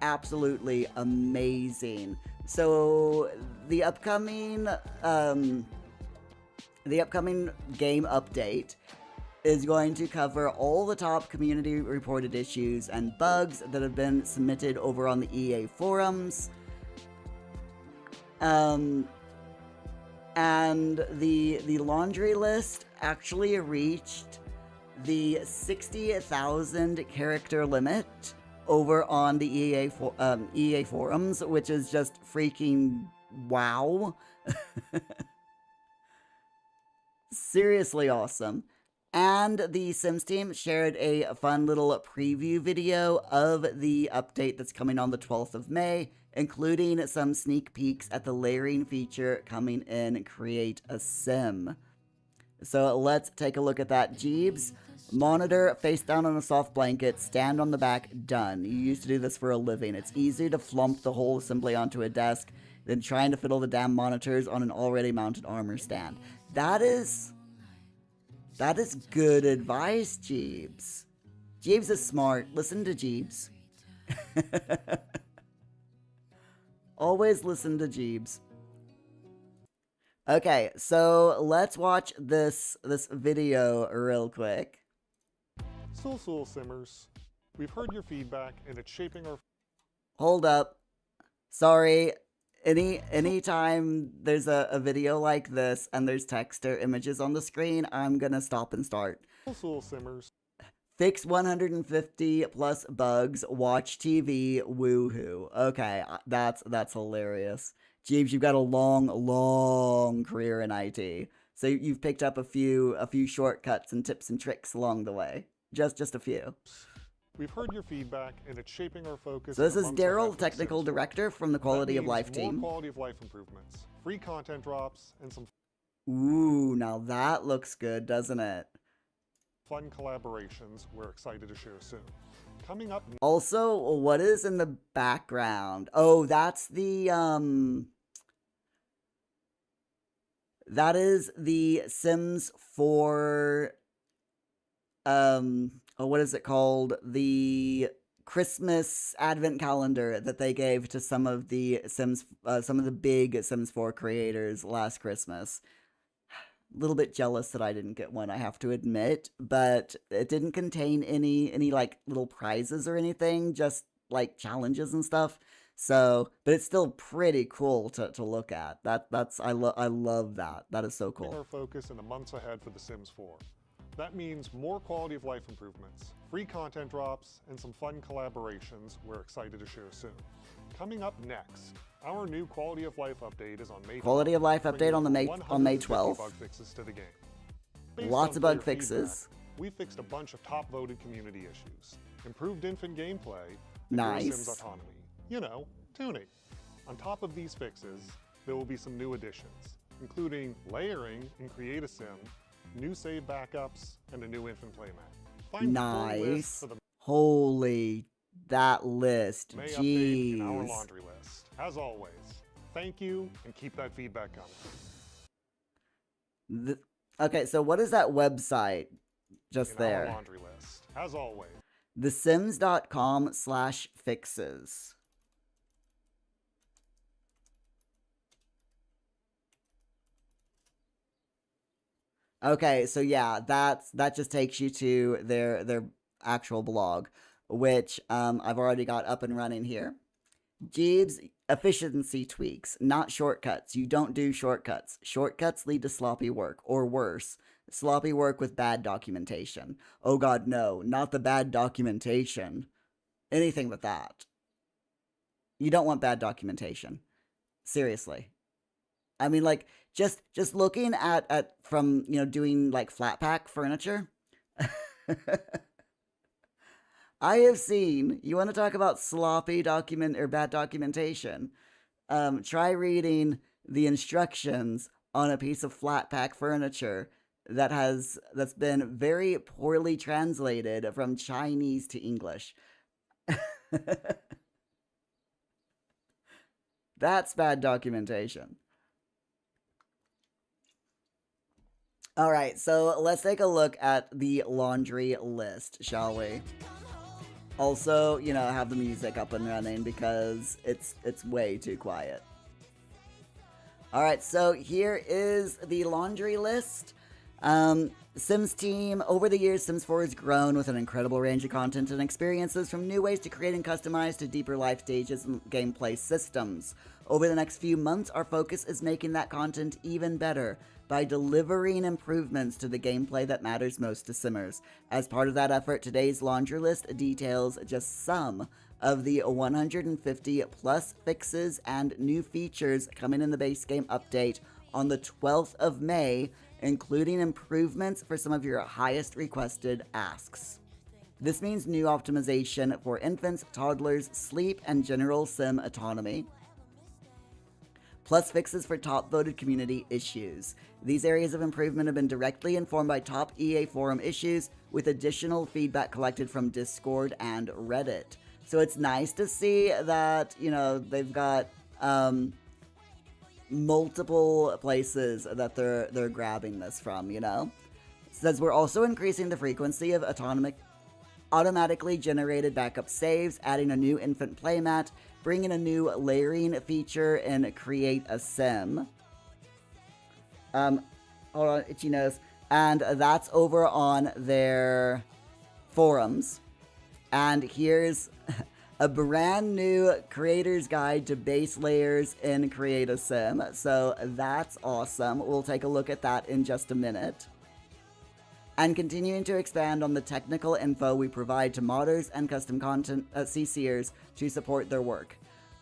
absolutely amazing. So the upcoming game update is going to cover all the top community reported issues and bugs that have been submitted over on the EA forums. And the laundry list actually reached the 60,000 character limit over on the EA forums, which is just freaking wow. Seriously awesome. And the Sims team shared a fun little preview video of the update that's coming on the 12th of May, including some sneak peeks at the layering feature coming in Create a Sim. So let's take a look at that. Jeebs, monitor, face down on a soft blanket, stand on the back, done. You used to do this for a living. It's easier to flump the whole assembly onto a desk than trying to fiddle the damn monitors on an already mounted armor stand. That is good advice, Jeebs. Jeebs is smart. Listen to Jeebs. Always listen to Jeebs. Okay, so let's watch this video real quick. Soul Simmers, we've heard your feedback and it's shaping our... Hold up. Sorry. Anytime there's a video like this and there's text or images on the screen, I'm gonna stop and start. Soul Simmers. Fix 150 plus bugs, watch TV, woohoo. Okay, that's hilarious. Jeeves, you've got a long career in IT. So you've picked up a few shortcuts and tips and tricks along the way. Just a few. We've heard your feedback and it's shaping our focus. So this is Daryl, technical director from the Quality of Life team. More quality of life improvements, free content drops, and some... Ooh, now that looks good, doesn't it? Fun collaborations we're excited to share soon. Coming up... Also, what is in the background? Oh, that's the, that is the Sims 4, what is it called? The Christmas advent calendar that they gave to some of the Sims, some of the big Sims 4 creators last Christmas. A little bit jealous that I didn't get one, I have to admit, but it didn't contain any like little prizes or anything, just like challenges and stuff. So, but it's still pretty cool to look at. I love that. That is so cool. Our focus in the months ahead for The Sims 4. That means more quality of life improvements, free content drops, and some fun collaborations we're excited to share soon. Coming up next, our new quality of life update is on May 12th. Quality of life update on May 12th. Bug fixes to the game. Based Lots on of bug player fixes. feedback, we fixed a bunch of top voted community issues. Improved infant gameplay. And Nice. Sims autonomy. You know, tuning. On top of these fixes, there will be some new additions. including layering in Create a Sim, new save backups, and a new infant playmat. Find the full list Nice. for the Holy, that list. May update in our Jeez. laundry list. As always, thank you and keep that feedback coming. Okay, so what is that website just In there? our laundry list. As always. thesims.com/fixes. Okay, so yeah, that just takes you to their actual blog, which I've already got up and running here. Jeeves, efficiency tweaks, not shortcuts. You don't do shortcuts. Shortcuts lead to sloppy work, or worse, sloppy work with bad documentation. Oh god, no, not the bad documentation. Anything but that. You don't want bad documentation. Seriously. I mean, like, just looking at from, doing like flat pack furniture. I have seen, you want to talk about sloppy document or bad documentation. Try reading the instructions on a piece of flat pack furniture that's been very poorly translated from Chinese to English. That's bad documentation. All right, so let's take a look at the laundry list, shall we? Also, have the music up and running because it's way too quiet. All right, so here is the laundry list. Sims team, over the years, Sims 4 has grown with an incredible range of content and experiences, from new ways to create and customize to deeper life stages and gameplay systems. Over the next few months, our focus is making that content even better by delivering improvements to the gameplay that matters most to Simmers. As part of that effort, today's laundry list details just some of the 150 plus fixes and new features coming in the base game update on the 12th of May, including improvements for some of your highest requested asks. This means new optimization for infants, toddlers, sleep, and general sim autonomy, plus fixes for top voted community issues. These areas of improvement have been directly informed by top EA forum issues, with additional feedback collected from Discord and Reddit. So it's nice to see that, they've got multiple places that they're grabbing this from, It says we're also increasing the frequency of automatically generated backup saves, adding a new infant playmat, bringing a new layering feature in Create a Sim. Hold on, itchy nose. And that's over on their forums. And here's a brand new creator's guide to base layers in Create a Sim. So that's awesome. We'll take a look at that in just a minute. And continuing to expand on the technical info we provide to modders and custom content CCers to support their work.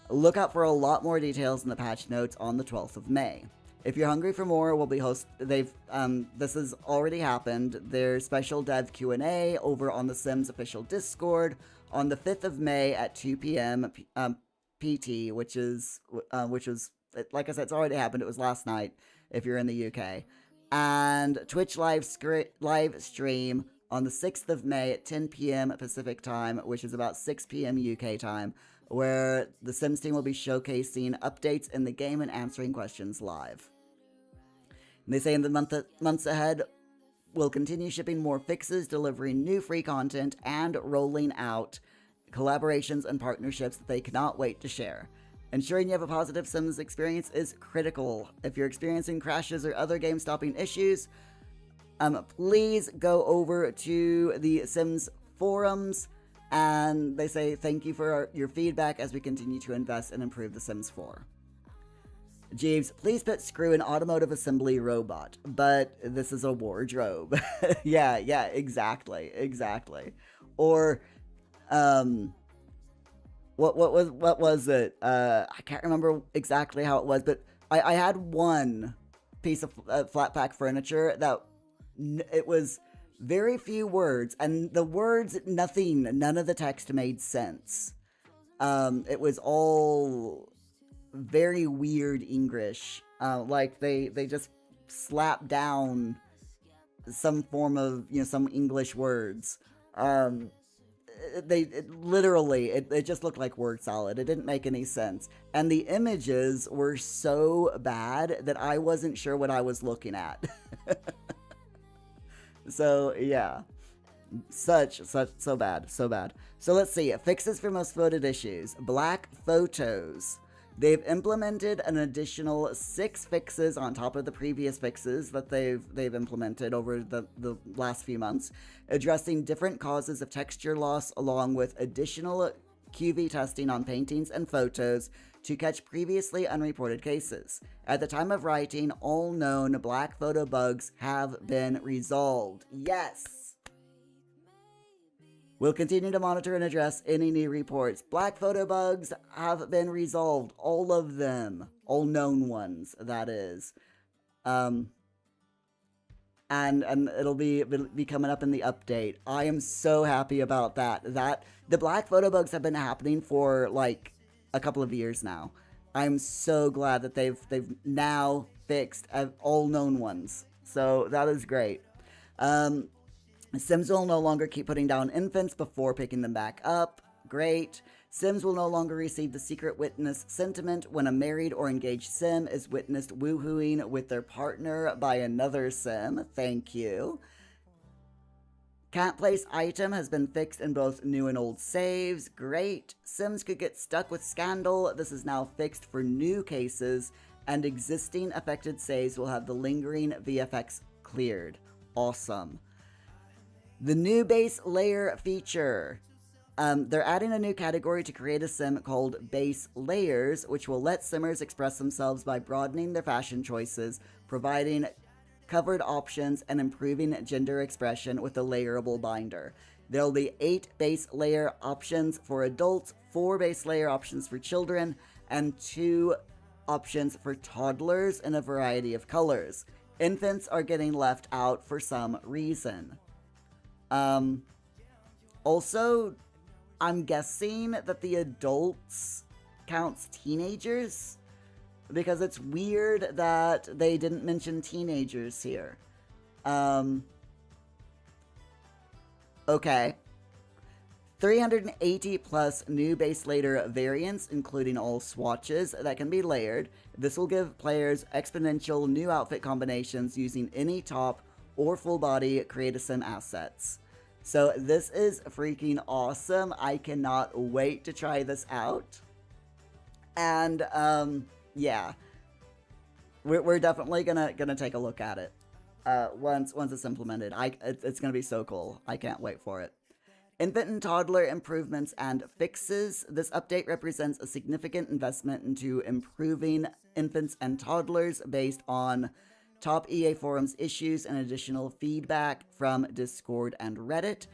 Look out for a lot more details in the patch notes on the 12th of May. If you're hungry for more, we'll be this has already happened. There's special dev Q&A over on the Sims official Discord on the 5th of May at 2 p.m. PT, which was, like I said, it's already happened. It was last night if you're in the UK. And Twitch live stream on the 6th of May at 10 p.m. Pacific time, which is about 6 p.m. UK time, where the Sims team will be showcasing updates in the game and answering questions live. And they say in the months ahead, we'll continue shipping more fixes, delivering new free content, and rolling out collaborations and partnerships that they cannot wait to share. Ensuring you have a positive Sims experience is critical. If you're experiencing crashes or other game-stopping issues, please go over to the Sims forums, and they say thank you for your feedback as we continue to invest and improve The Sims 4. Jeeves, please put screw in automotive assembly robot, but this is a wardrobe. yeah, exactly. Or, what was it? I can't remember exactly how it was, but I had one piece of flat pack furniture that it was very few words, and the words, none of the text made sense. It was all very weird English, Like they just slap down some form of, some English words. It just looked like word salad. It didn't make any sense. And the images were so bad that I wasn't sure what I was looking at. So, yeah. So bad. So let's see. Fixes for most voted issues. Black photos. They've implemented an additional 6 fixes on top of the previous fixes that they've implemented over the last few months, addressing different causes of texture loss along with additional QV testing on paintings and photos to catch previously unreported cases. At the time of writing, all known black photo bugs have been resolved. Yes! We'll continue to monitor and address any new reports. Black photo bugs have been resolved. All of them. All known ones, that is. And it'll be coming up in the update. I am so happy about that. The black photo bugs have been happening for like a couple of years now. I'm so glad that they've now fixed all known ones. So that is great. Sims will no longer keep putting down infants before picking them back up. Great. Sims will no longer receive the secret witness sentiment when a married or engaged Sim is witnessed woohooing with their partner by another Sim. Thank you. Can't place item has been fixed in both new and old saves. Great. Sims could get stuck with Scandal. This is now fixed for new cases, and existing affected saves will have the lingering VFX cleared. Awesome. The new base layer feature. They're adding a new category to create a sim called Base Layers, which will let simmers express themselves by broadening their fashion choices, providing covered options, and improving gender expression with a layerable binder. There'll be 8 base layer options for adults, 4 base layer options for children, and 2 options for toddlers in a variety of colors. Infants are getting left out for some reason. Also, I'm guessing that the adults counts teenagers, because it's weird that they didn't mention teenagers here. Okay. 380 plus new base layer variants, including all swatches that can be layered. This will give players exponential new outfit combinations using any top or full body Create-A-Sim assets. So this is freaking awesome. I cannot wait to try this out. And yeah, we're definitely gonna take a look at it once it's implemented. It's gonna be so cool. I can't wait for it. Infant and toddler improvements and fixes. This update represents a significant investment into improving infants and toddlers based on top EA forums issues and additional feedback from Discord and Reddit.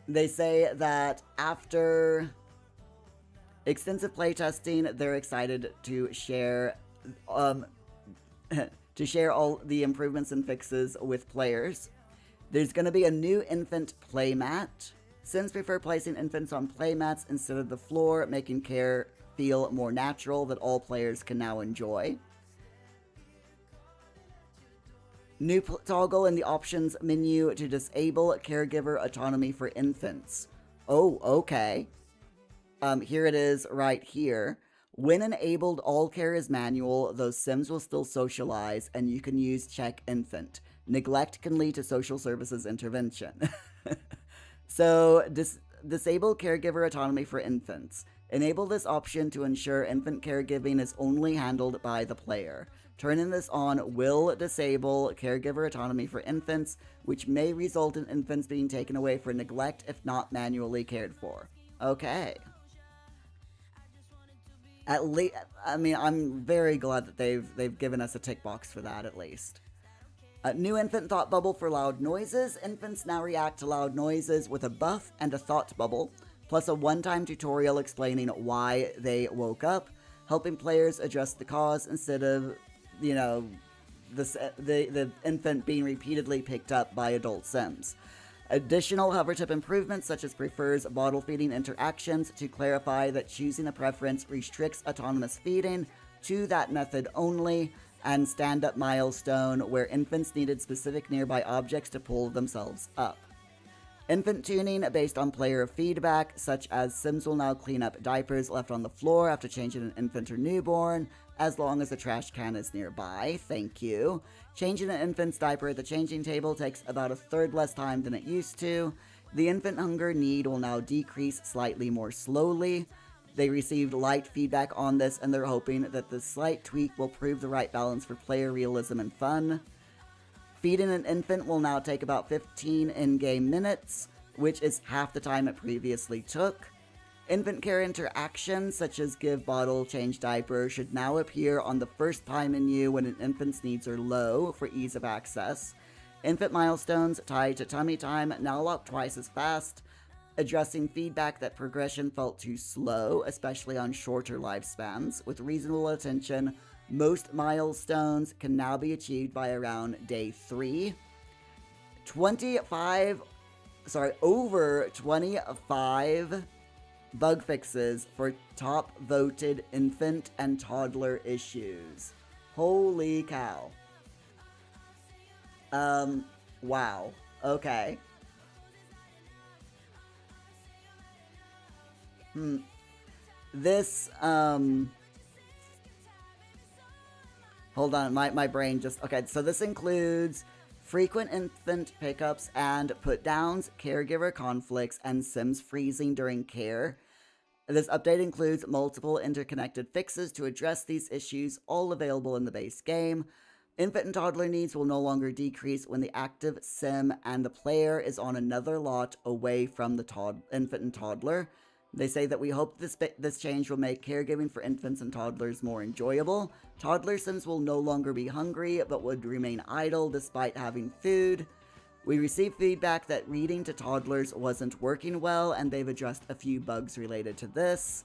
They say that after extensive playtesting, they're excited to share all the improvements and fixes with players. There's going to be a new infant playmat. Sims prefer placing infants on playmats instead of the floor, making care feel more natural that all players can now enjoy. New toggle in the options menu to disable caregiver autonomy for infants. Oh, okay. Here it is right here. When enabled, all care is manual. Those Sims will still socialize, and you can use check infant. Neglect can lead to social services intervention. So, disable caregiver autonomy for infants. Enable this option to ensure infant caregiving is only handled by the player. Turning this on will disable caregiver autonomy for infants, which may result in infants being taken away for neglect if not manually cared for. Okay. At least, I mean, I'm very glad that they've given us a tick box for that at least. A new infant thought bubble for loud noises. Infants now react to loud noises with a buff and a thought bubble, plus a one-time tutorial explaining why they woke up, helping players address the cause instead of, the infant being repeatedly picked up by adult Sims. Additional hover tip improvements such as prefers bottle feeding interactions to clarify that choosing a preference restricts autonomous feeding, to that method only, and stand-up milestone, where infants needed specific nearby objects to pull themselves up. Infant tuning based on player feedback, such as Sims will now clean up diapers left on the floor after changing an infant or newborn, as long as a trash can is nearby. Thank you. Changing an infant's diaper at the changing table takes about a third less time than it used to. The infant hunger need will now decrease slightly more slowly. They received light feedback on this, and they're hoping that this slight tweak will prove the right balance for player realism and fun. Feeding an infant will now take about 15 in-game minutes, which is half the time it previously took. Infant care interactions, such as give bottle, change diaper, should now appear on the first pie menu when an infant's needs are low for ease of access. Infant milestones tied to tummy time now lock twice as fast, addressing feedback that progression felt too slow, especially on shorter lifespans. With reasonable attention, most milestones can now be achieved by around day 3. Over 25 bug fixes for top voted infant and toddler issues. Holy cow. Wow. Okay. This, hold on, my brain just, okay, so this includes frequent infant pickups and put-downs, caregiver conflicts, and Sims freezing during care. This update includes multiple interconnected fixes to address these issues, all available in the base game. Infant and toddler needs will no longer decrease when the active Sim and the player is on another lot away from the infant and toddler. They say that we hope this change will make caregiving for infants and toddlers more enjoyable. Toddler Sims will no longer be hungry, but would remain idle despite having food. We received feedback that reading to toddlers wasn't working well, and they've addressed a few bugs related to this.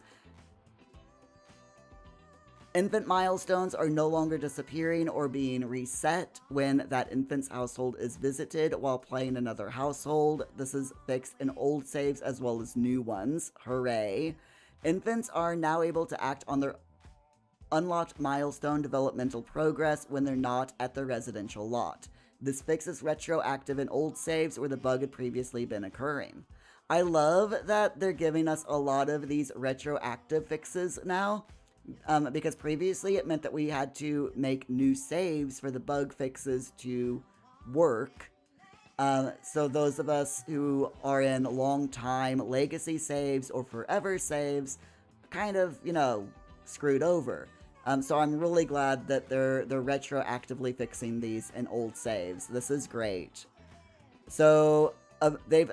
Infant milestones are no longer disappearing or being reset when that infant's household is visited while playing another household. This is fixed in old saves as well as new ones. Hooray. Infants are now able to act on their unlocked milestone developmental progress when they're not at the residential lot. This fix is retroactive in old saves where the bug had previously been occurring. I love that they're giving us a lot of these retroactive fixes now. Because previously it meant that we had to make new saves for the bug fixes to work. So those of us who are in long-time legacy saves or forever saves kind of, screwed over. So I'm really glad that they're retroactively fixing these in old saves. This is great. So they've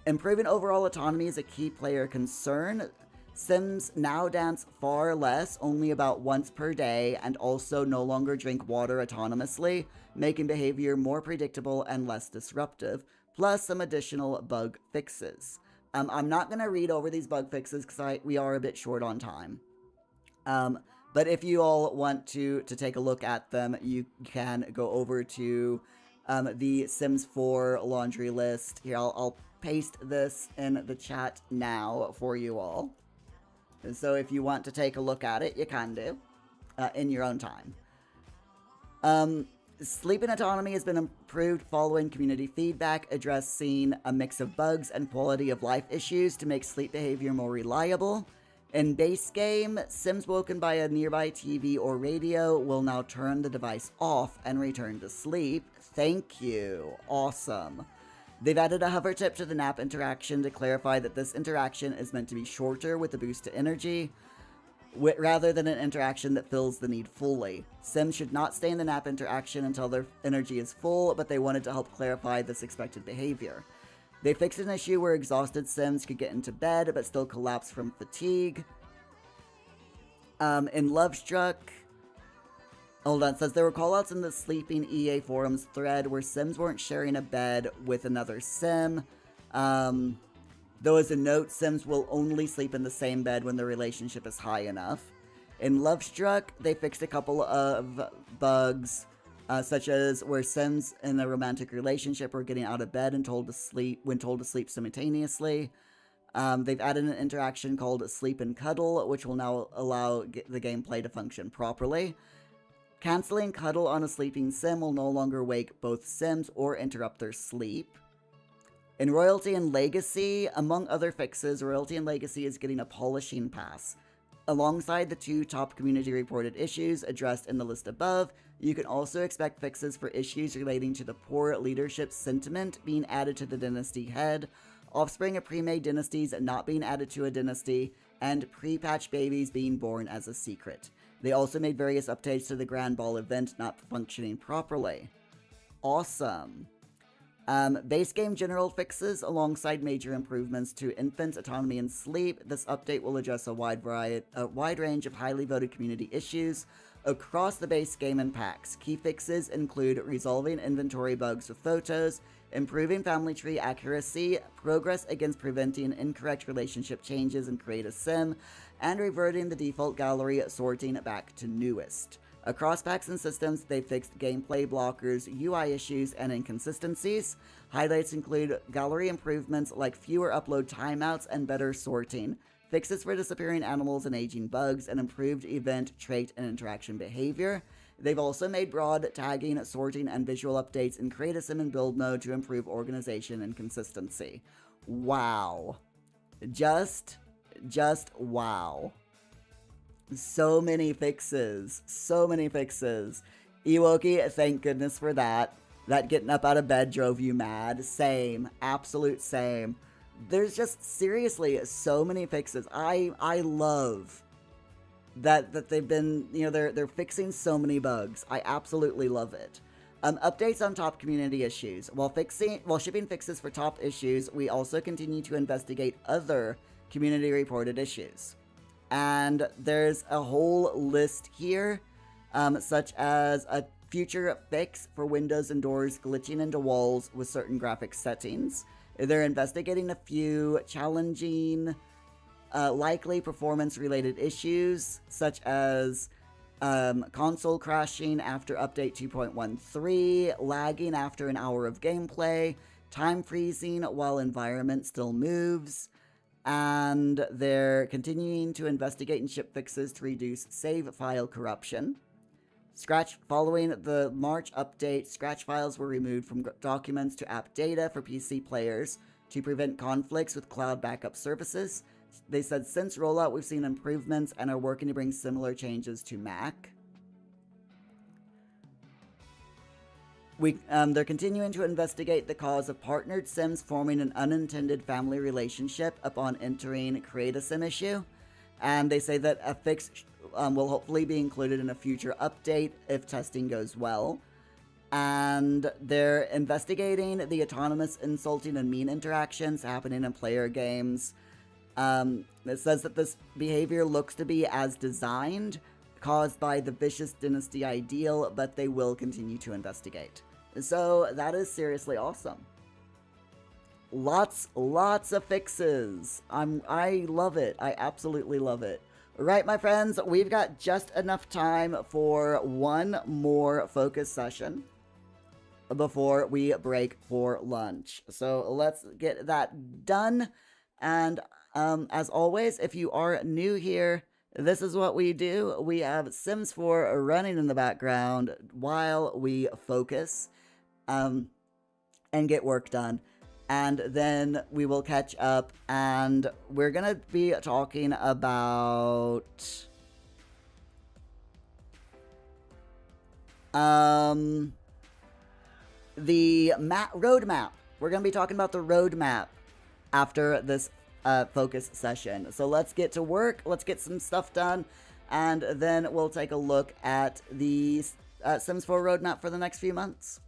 improving overall autonomy is a key player concern. Sims now dance far less, only about once per day, and also no longer drink water autonomously, making behavior more predictable and less disruptive, plus some additional bug fixes. I'm not going to read over these bug fixes because we are a bit short on time. But if you all want to take a look at them, you can go over to the Sims 4 laundry list. Here, I'll paste this in the chat now for you all. So if you want to take a look at it, you can do, in your own time. Sleep and autonomy has been improved following community feedback, addressing a mix of bugs and quality of life issues to make sleep behavior more reliable. In base game, Sims woken by a nearby TV or radio will now turn the device off and return to sleep. Thank you. Awesome. They've added a hover tip to the nap interaction to clarify that this interaction is meant to be shorter with a boost to energy, rather than an interaction that fills the need fully. Sims should not stay in the nap interaction until their energy is full, but they wanted to help clarify this expected behavior. They fixed an issue where exhausted Sims could get into bed but still collapse from fatigue. In Lovestruck, hold on, it says there were callouts in the Sleeping EA Forums thread where Sims weren't sharing a bed with another Sim. Though as a note, Sims will only sleep in the same bed when the relationship is high enough. In Lovestruck, they fixed a couple of bugs, such as where Sims in a romantic relationship were getting out of bed and told to sleep simultaneously. They've added an interaction called Sleep and Cuddle, which will now allow the gameplay to function properly. Canceling cuddle on a sleeping sim will no longer wake both sims or interrupt their sleep. In Royalty and Legacy, among other fixes, Royalty and Legacy is getting a polishing pass. Alongside the 2 top community reported issues addressed in the list above, you can also expect fixes for issues relating to the poor leadership sentiment being added to the dynasty head, offspring of pre-made dynasties not being added to a dynasty, and pre-patch babies being born as a secret. They also made various updates to the Grand Ball event not functioning properly. Awesome. Base game general fixes alongside major improvements to infants, autonomy, and sleep. This update will address a wide range of highly voted community issues across the base game and packs. Key fixes include resolving inventory bugs with photos, improving family tree accuracy, progress against preventing incorrect relationship changes in Create a Sim, and reverting the default gallery sorting back to newest. Across packs and systems, they fixed gameplay blockers, UI issues, and inconsistencies. Highlights include gallery improvements like fewer upload timeouts and better sorting, fixes for disappearing animals and aging bugs, and improved event, trait, and interaction behavior. They've also made broad tagging, sorting, and visual updates in Create a Sim and Build mode to improve organization and consistency. Wow. Just wow. So many fixes. So many fixes. Ewoki, thank goodness for that. That getting up out of bed drove you mad. Same. Absolute same. There's just seriously so many fixes. I love that they've been, they're fixing so many bugs. I absolutely love it. Updates on top community issues. While shipping fixes for top issues, we also continue to investigate other community reported issues. And there's a whole list here, such as a future fix for windows and doors glitching into walls with certain graphic settings. They're investigating a few challenging, likely performance-related issues, such as console crashing after update 2.13, lagging after an hour of gameplay, time freezing while environment still moves, and they're continuing to investigate and ship fixes to reduce save file corruption. Following the March update, Scratch files were removed from documents to app data for PC players to prevent conflicts with cloud backup services. They said since rollout, we've seen improvements and are working to bring similar changes to Mac. They're continuing to investigate the cause of partnered Sims forming an unintended family relationship upon entering Create a Sim issue. And they say that a fix will hopefully be included in a future update if testing goes well. And they're investigating the autonomous insulting and mean interactions happening in player games. It says that this behavior looks to be as designed, caused by the vicious dynasty ideal, but they will continue to investigate. So that is seriously awesome. Lots of fixes. I love it. I absolutely love it. Right, my friends, we've got just enough time for one more focus session before we break for lunch. So let's get that done. And as always, if you are new here, this is what we do. We have Sims 4 running in the background while we focus and get work done. And then we will catch up, and we're going to be talking about the roadmap. We're going to be talking about the roadmap after this focus session. So let's get to work. Let's get some stuff done, and then we'll take a look at the Sims 4 roadmap for the next few months.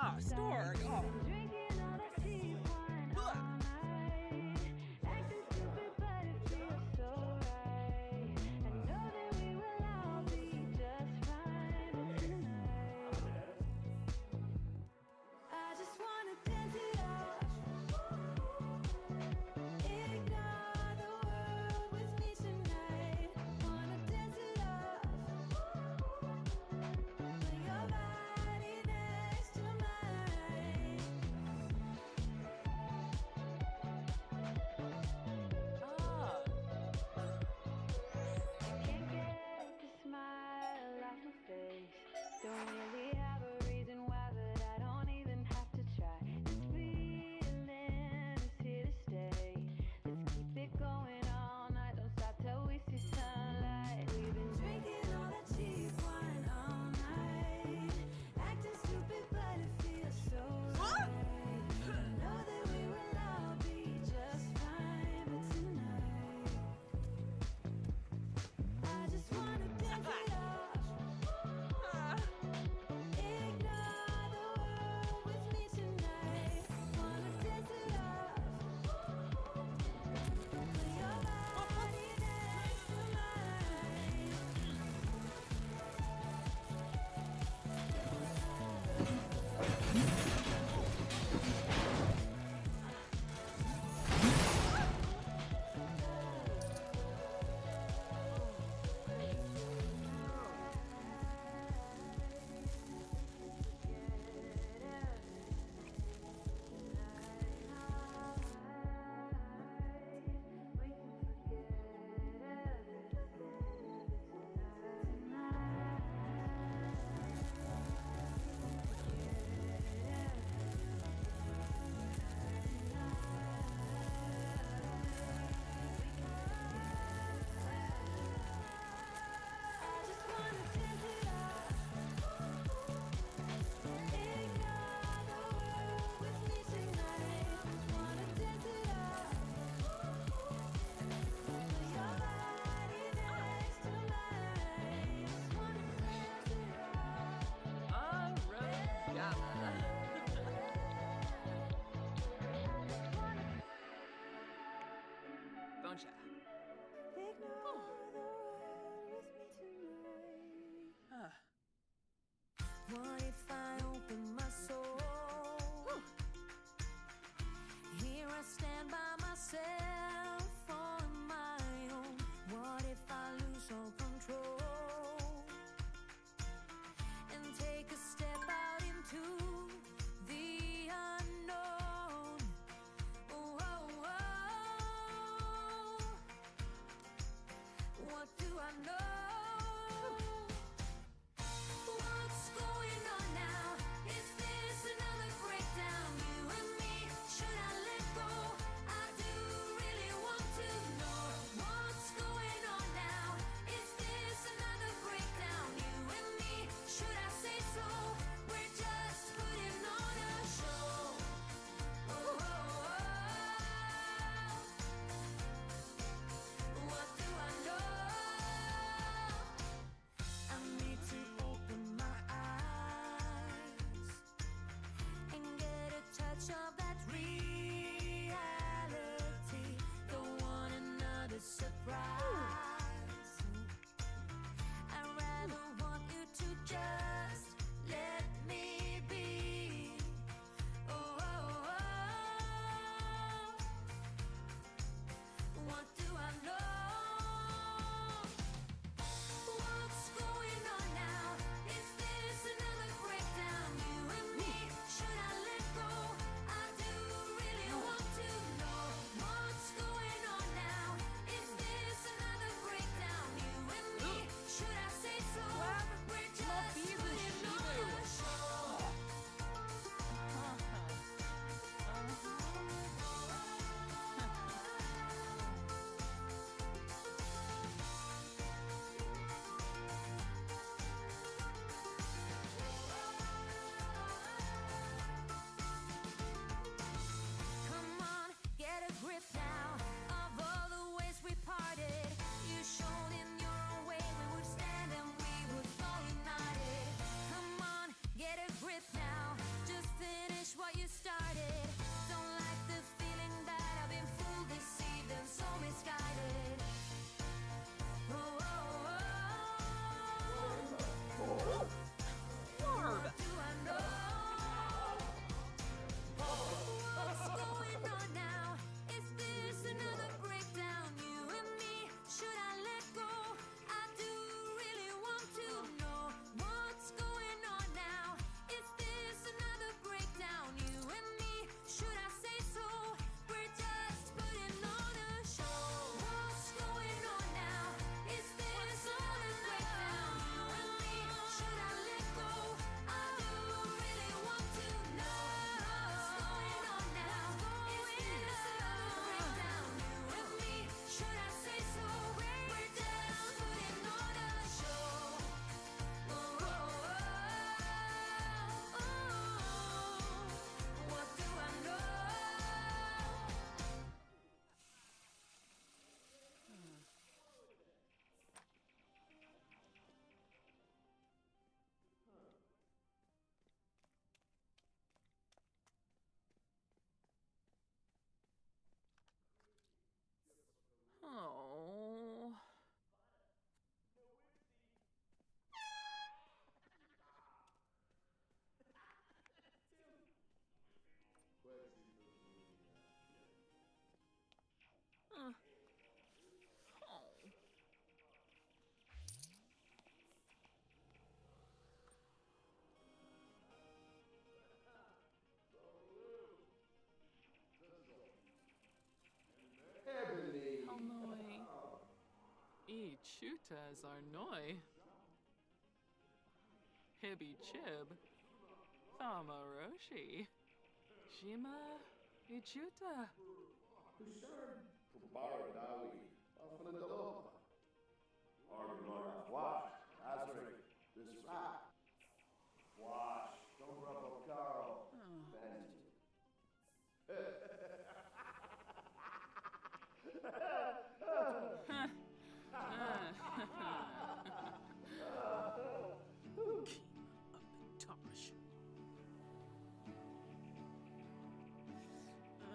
Ah, Stork. Oh. Drinking all that cheap wine all night. Acting stupid, but it feels so right. I know that we will all be just fine, but tonight I just wanna dance it off. Ignore the world with me tonight. Wanna dance it off. Put your body next to mine. Ah. I can't get the smile off my face. Don't really have a reason why, but I don't even have to try. This feeling is here to stay. Let's keep it going all night. Don't stop till we see sunlight. We've been drinking all that cheap wine all night. Acting stupid, but it feels so right. I know that we will all be just fine, but tonight I just wanna dance it off. Ignore the world with me tonight. Wanna dance it off. Put your body next to mine. I just wanna dance it off. Ignore the world with me tonight. Wanna dance it off. Put your body next to mine. Just wanna dance it off. Arugama. Boncha. Ignore the world with me tonight. Ah. What if I open my soul? Here I stand by myself on my own. What if I lose all control and take a step out into the unknown? Oh, oh, oh. Ichutas are noi. Hibi chib. Thamaroshi. Shima Ichuta. Baradawi, Afanadopa, Argonora, Wash, Azri, this rat. Wash, don't rub up Carl, Benji. Tosh. Oh.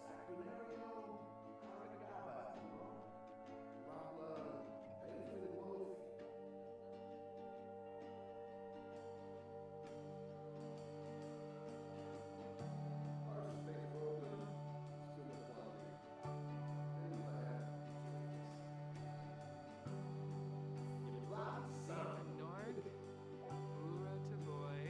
Sacunario, Aragaba, Mala, David Wolf. Nord. Ura to boy.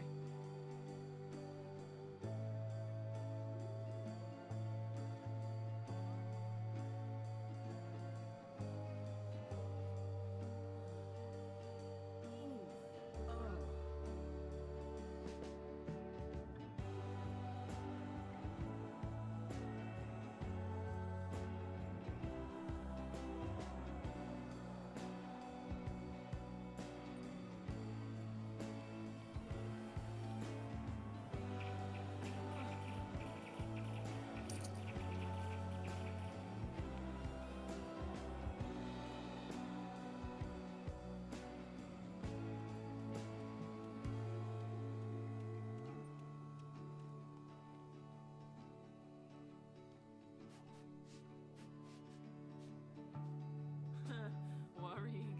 Warig.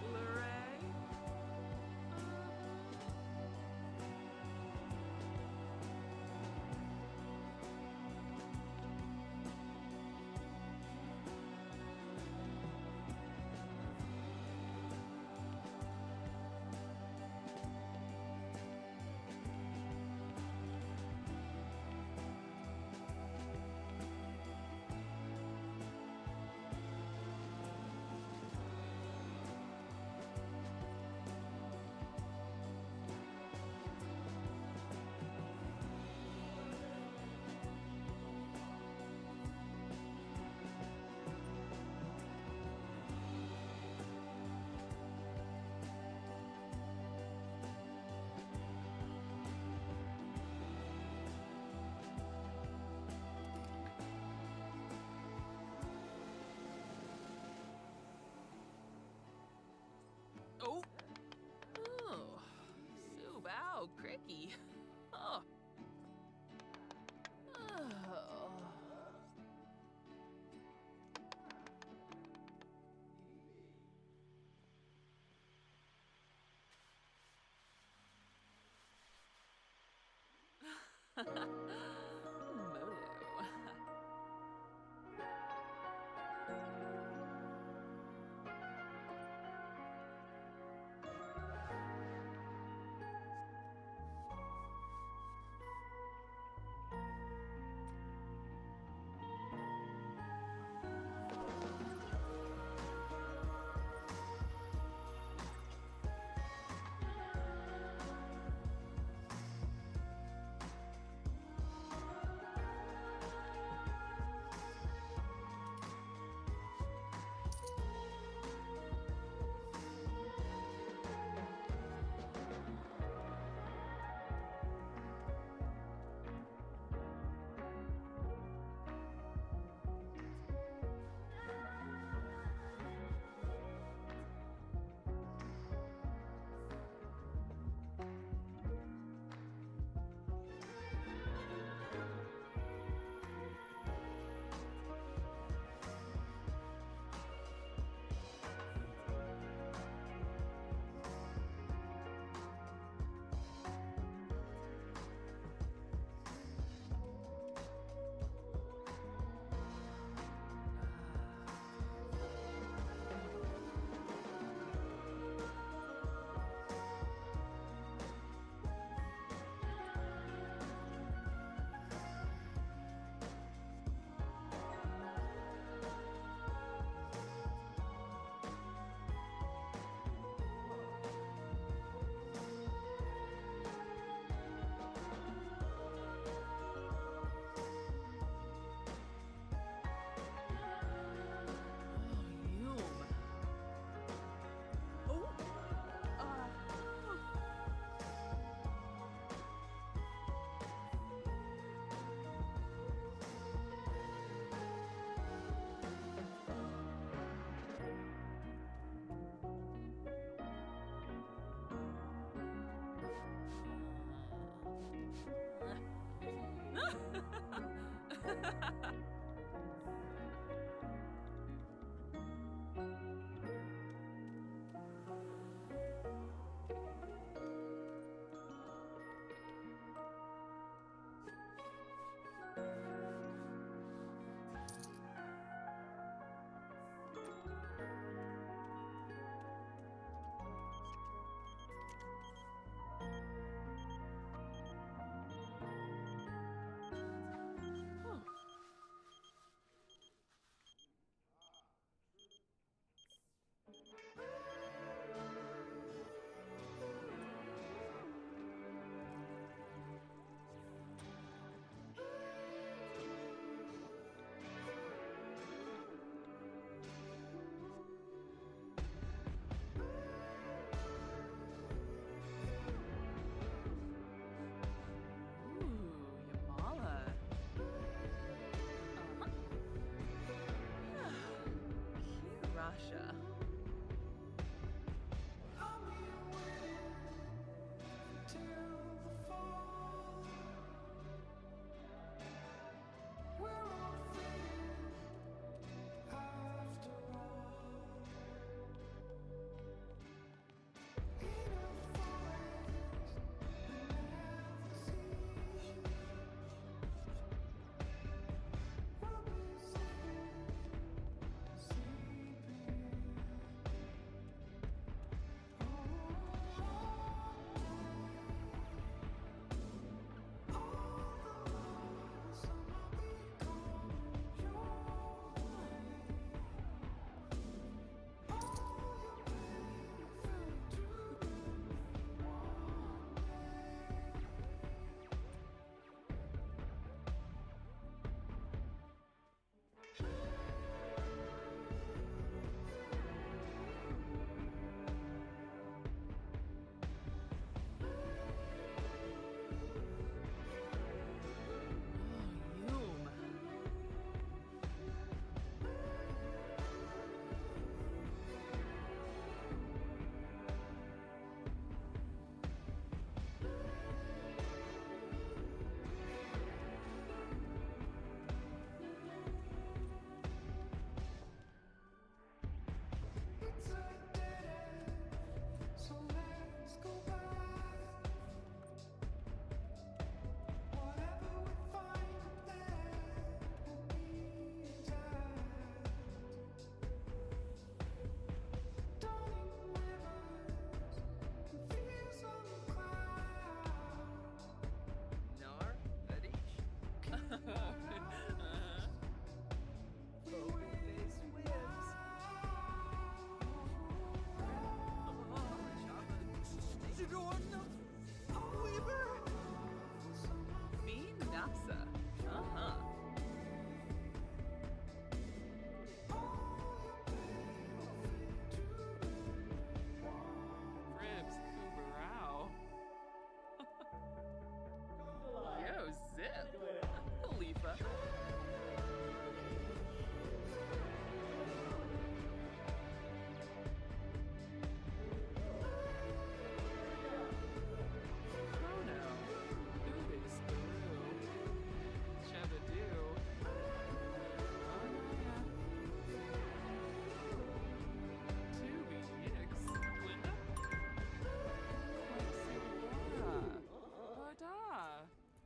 Luray. Oh. Oh. Subao cricky. Oh. Oh. Moto.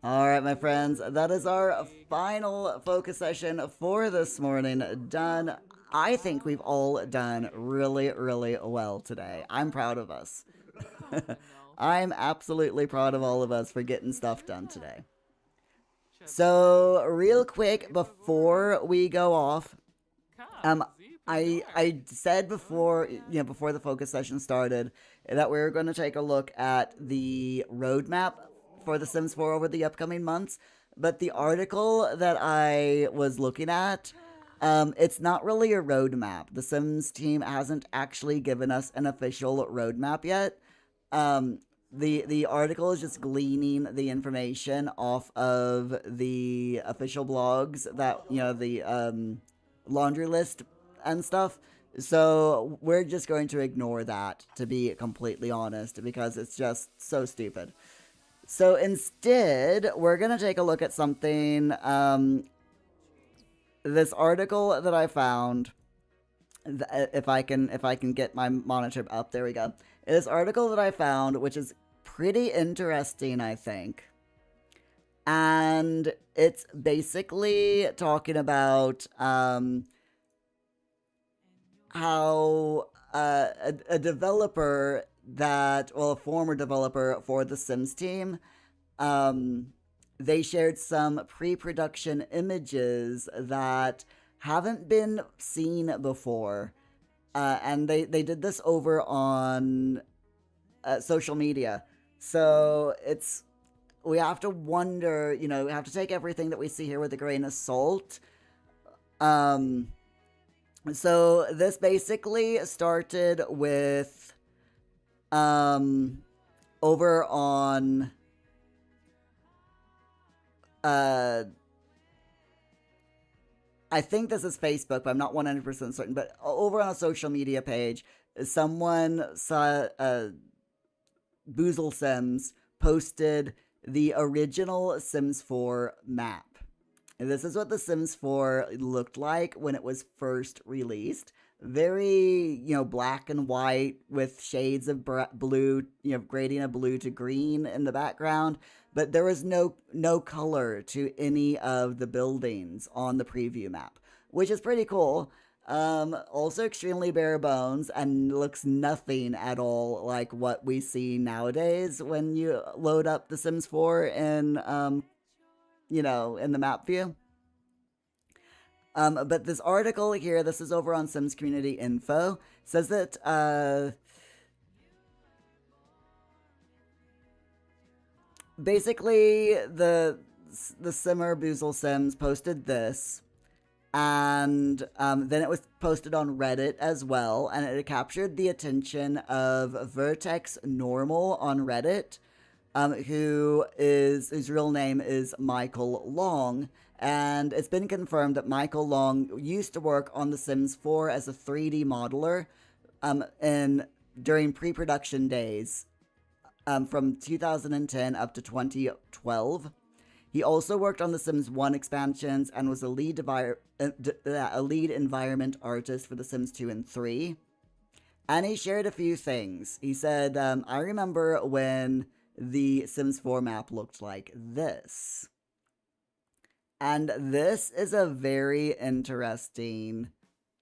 All right, my friends, that is our final focus session for this morning done. I think we've all done really, really well today. I'm proud of us. Oh, no. I'm absolutely proud of all of us for getting stuff done today. Cioè, So, real quick before we go off, cosy, I said before, before the focus session started, that we were going to take a look at the roadmap for The Sims 4 over the upcoming months. But the article that I was looking at, it's not really a roadmap. The Sims team hasn't actually given us an official roadmap yet. The article is just gleaning the information off of the official blogs that the laundry list and stuff. So we're just going to ignore that, to be completely honest, because it's just so stupid. So instead, we're gonna take a look at something. This article that I found. If I can get my monitor up, there we go. This article that I found, which is pretty interesting, I think. And it's basically talking about how a developer a former developer for the Sims team, they shared some pre-production images that haven't been seen before. And they did this over on social media. So we have to wonder, we have to take everything that we see here with a grain of salt. So this basically started with over on I think this is Facebook, but I'm not 100% certain. But over on a social media page, someone saw Boozle Sims posted the original Sims 4 map. And this is what the Sims 4 looked like when it was first released. Very, black and white with shades of blue, grading of blue to green in the background. But there was no color to any of the buildings on the preview map, which is pretty cool. Also extremely bare bones and looks nothing at all like what we see nowadays when you load up The Sims 4 in, in the map view. But this article here, this is over on Sims Community Info, says that, basically, the Simmer Boozle Sims posted this, and then it was posted on Reddit as well, and it captured the attention of Vertex Normal on Reddit, whose real name is Michael Long, and it's been confirmed that Michael Long used to work on The Sims 4 as a 3D modeler, during pre-production days, from 2010 up to 2012. He also worked on The Sims 1 expansions and was a lead environment artist for The Sims 2 and 3. And he shared a few things. He said, I remember when the Sims 4 map looked like this. And this is a very interesting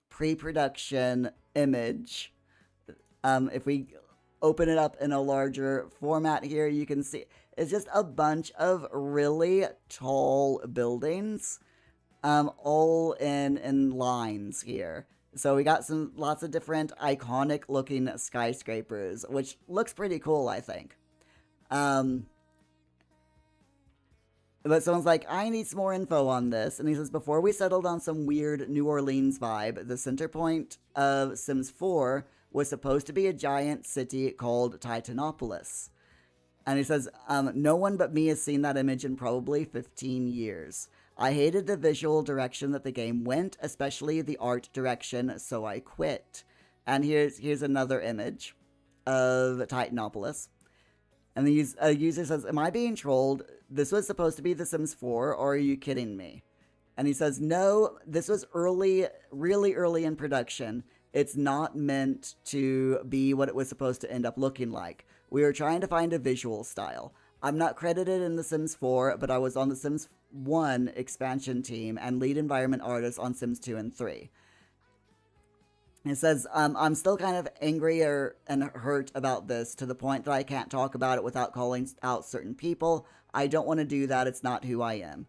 pre-production image. If we open it up in a larger format here, you can see it's just a bunch of really tall buildings, all in lines here. So we got lots of different iconic looking skyscrapers, which looks pretty cool, I think. But someone's like, I need some more info on this. And he says, before we settled on some weird New Orleans vibe, the center point of Sims 4 was supposed to be a giant city called Titanopolis. And he says, no one but me has seen that image in probably 15 years. I hated the visual direction that the game went, especially the art direction, so I quit. And here's another image of Titanopolis. And the user says, am I being trolled? This was supposed to be The Sims 4, or are you kidding me? And he says, no, this was really early in production. It's not meant to be what it was supposed to end up looking like. We were trying to find a visual style. I'm not credited in The Sims 4, but I was on The Sims 1 expansion team and lead environment artist on Sims 2 and 3. It says, I'm still kind of angry and hurt about this to the point that I can't talk about it without calling out certain people. I don't want to do that. It's not who I am.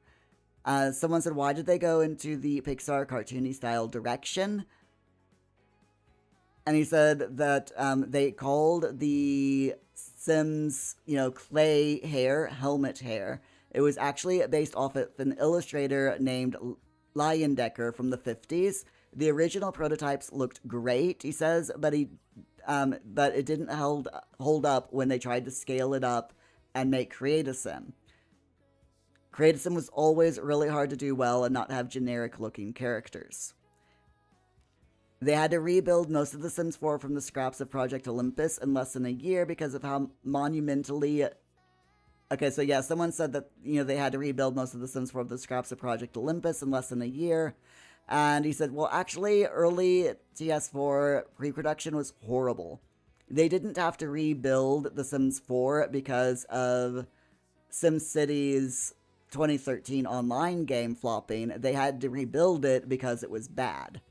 Someone said, why did they go into the Pixar cartoony style direction? And he said that they called the Sims, clay hair, helmet hair. It was actually based off of an illustrator named Leyendecker from the 50s. The original prototypes looked great, he says, but it didn't hold up when they tried to scale it up and make Create-A-Sim. Create-A-Sim was always really hard to do well and not have generic-looking characters. They had to rebuild most of The Sims 4 from the scraps of Project Olympus in less than a year because of how monumentally... Okay, so yeah, someone said that, they had to rebuild most of The Sims 4 from the scraps of Project Olympus in less than a year. And he said, well, actually, early TS4 pre-production was horrible. They didn't have to rebuild The Sims 4 because of SimCity's 2013 online game flopping. They had to rebuild it because it was bad.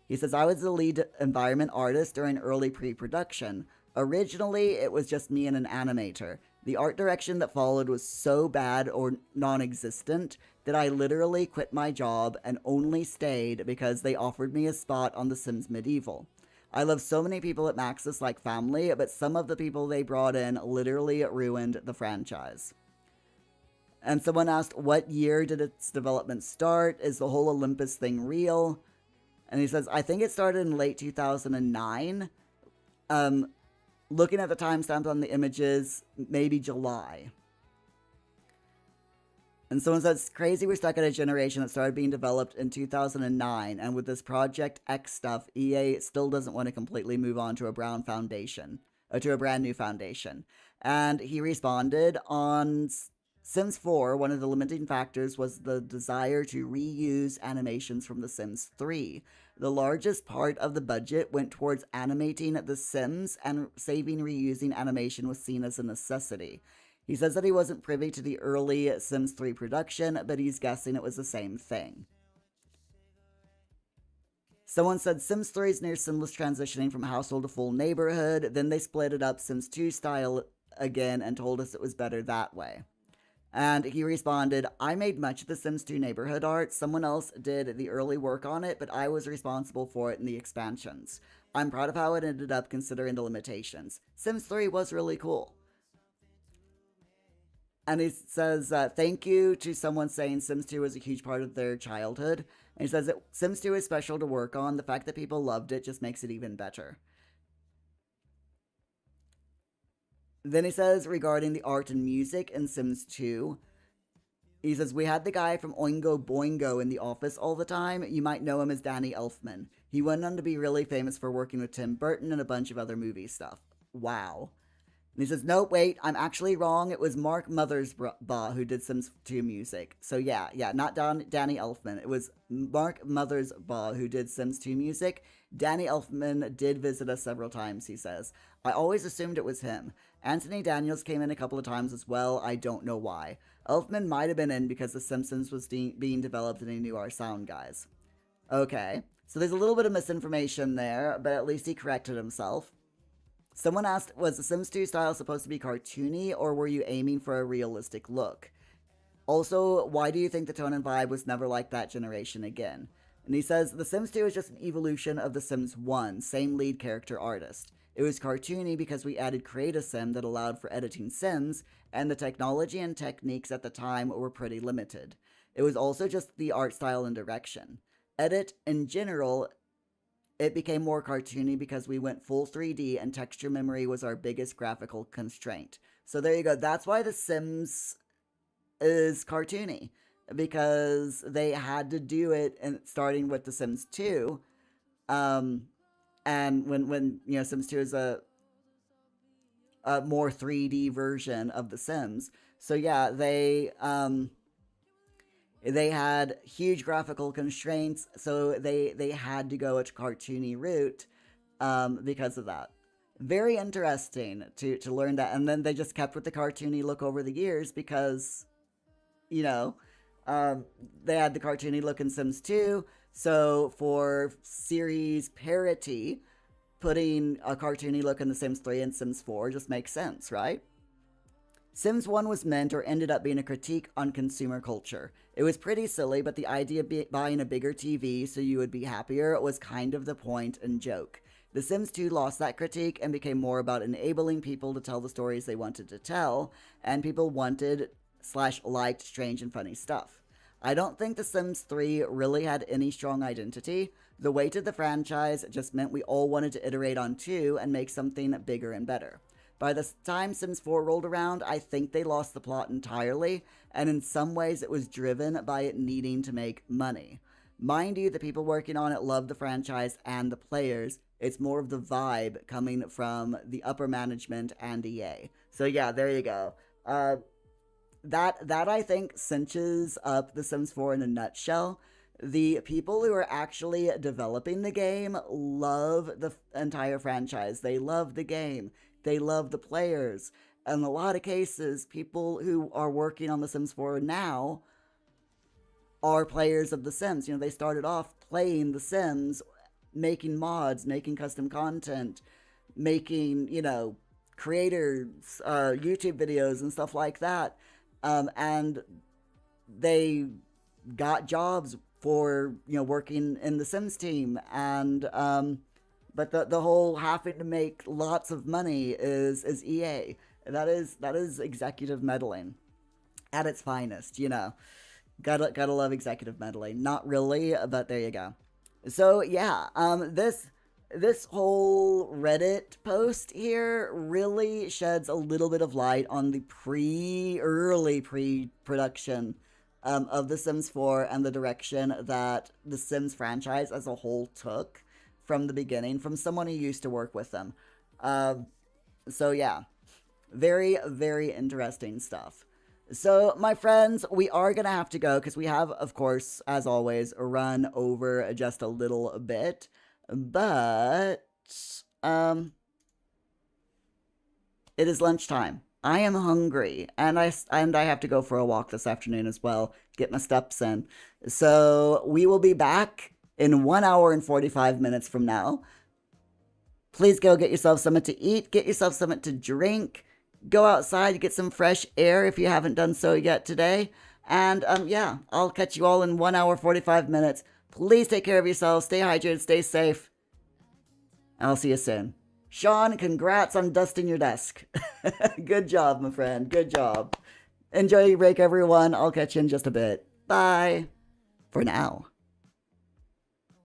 He says, I was the lead environment artist during early pre-production. Originally, it was just me and an animator. The art direction that followed was so bad or non-existent that I literally quit my job and only stayed because they offered me a spot on The Sims Medieval. I love so many people at Maxis like family, but some of the people they brought in literally ruined the franchise. And someone asked, what year did its development start? Is the whole Olympus thing real? And he says, I think it started in late 2009. Looking at the timestamps on the images, maybe July. And someone says, it's crazy we're stuck at a generation that started being developed in 2009, and with this Project X stuff, EA still doesn't want to completely move on to a brand new foundation. And he responded, on Sims 4, one of the limiting factors was the desire to reuse animations from The Sims 3. The largest part of the budget went towards animating The Sims, and saving reusing animation was seen as a necessity. He says that he wasn't privy to the early Sims 3 production, but he's guessing it was the same thing. Someone said Sims 3 is near seamless transitioning from household to full neighborhood, then they split it up Sims 2 style again and told us it was better that way. And he responded, I made much of the Sims 2 neighborhood art. Someone else did the early work on it, but I was responsible for it in the expansions. I'm proud of how it ended up considering the limitations. Sims 3 was really cool. And he says, thank you to someone saying Sims 2 was a huge part of their childhood. And he says that Sims 2 is special to work on. The fact that people loved it just makes it even better. Then he says, regarding the art and music in Sims 2, he says, we had the guy from Oingo Boingo in the office all the time. You might know him as Danny Elfman. He went on to be really famous for working with Tim Burton and a bunch of other movie stuff. Wow. And he says, no, wait, I'm actually wrong. It was Mark Mothersbaugh who did Sims 2 music. So yeah, not Danny Elfman. It was Mark Mothersbaugh who did Sims 2 music. Danny Elfman did visit us several times, he says. I always assumed it was him. Anthony Daniels came in a couple of times as well. I don't know why. Elfman might have been in because The Simpsons was being developed and he knew our sound guys. Okay, so there's a little bit of misinformation there, but at least he corrected himself. Someone asked, was the Sims 2 style supposed to be cartoony, or were you aiming for a realistic look? Also, why do you think the tone and vibe was never like that generation again? And he says, The Sims 2 is just an evolution of The Sims 1, same lead character artist. It was cartoony because we added Create-A-Sim that allowed for editing Sims, and the technology and techniques at the time were pretty limited. It was also just the art style and direction. Edit, in general, it became more cartoony because we went full 3D and texture memory was our biggest graphical constraint. So there you go. That's why The Sims is cartoony, because they had to do it, and starting with The Sims 2. And when Sims 2 is a more 3D version of The Sims. So yeah, they had huge graphical constraints, so they had to go a cartoony route because of that. Very interesting to learn that. And then they just kept with the cartoony look over the years because, you know, they had the cartoony look in Sims 2. So for series parity, putting a cartoony look in The Sims 3 and Sims 4 just makes sense, right? Sims 1 was meant or ended up being a critique on consumer culture. It was pretty silly, but the idea of buying a bigger TV so you would be happier was kind of the point and joke. The Sims 2 lost that critique and became more about enabling people to tell the stories they wanted to tell, and people wanted / liked strange and funny stuff. I don't think The Sims 3 really had any strong identity. The weight of the franchise just meant we all wanted to iterate on 2 and make something bigger and better. By the time Sims 4 rolled around, I think they lost the plot entirely, and in some ways it was driven by it needing to make money. Mind you, the people working on it love the franchise and the players. It's more of the vibe coming from the upper management and EA. So yeah, there you go. That I think cinches up The Sims 4 in a nutshell. The people who are actually developing the game love the entire franchise. They love the game. They love the players. In a lot of cases, people who are working on The Sims 4 now are players of The Sims. You know, they started off playing The Sims, making mods, making custom content, making, you know, creators, YouTube videos and stuff like that. And they got jobs for, you know, working in the Sims team. And, but the whole having to make lots of money is EA. That is executive meddling at its finest, you know. Gotta love executive meddling. Not really, but there you go. So yeah, this whole Reddit post here really sheds a little bit of light on the early pre-production of The Sims 4 and the direction that the Sims franchise as a whole took from the beginning, from someone who used to work with them. So yeah, very, very interesting stuff. So, my friends, we are going to have to go because we have, of course, as always, run over just a little bit. But, it is lunchtime. I am hungry, and I have to go for a walk this afternoon as well, get my steps in. So, we will be back in 1 hour and 45 minutes from now. Please go get yourself something to eat, get yourself something to drink. Go outside, get some fresh air if you haven't done so yet today. And yeah, I'll catch you all in 1 hour, 45 minutes. Please take care of yourselves, stay hydrated, stay safe. I'll see you soon. Sean, congrats on dusting your desk. Good job, my friend, good job. Enjoy your break, everyone. I'll catch you in just a bit. Bye. For now.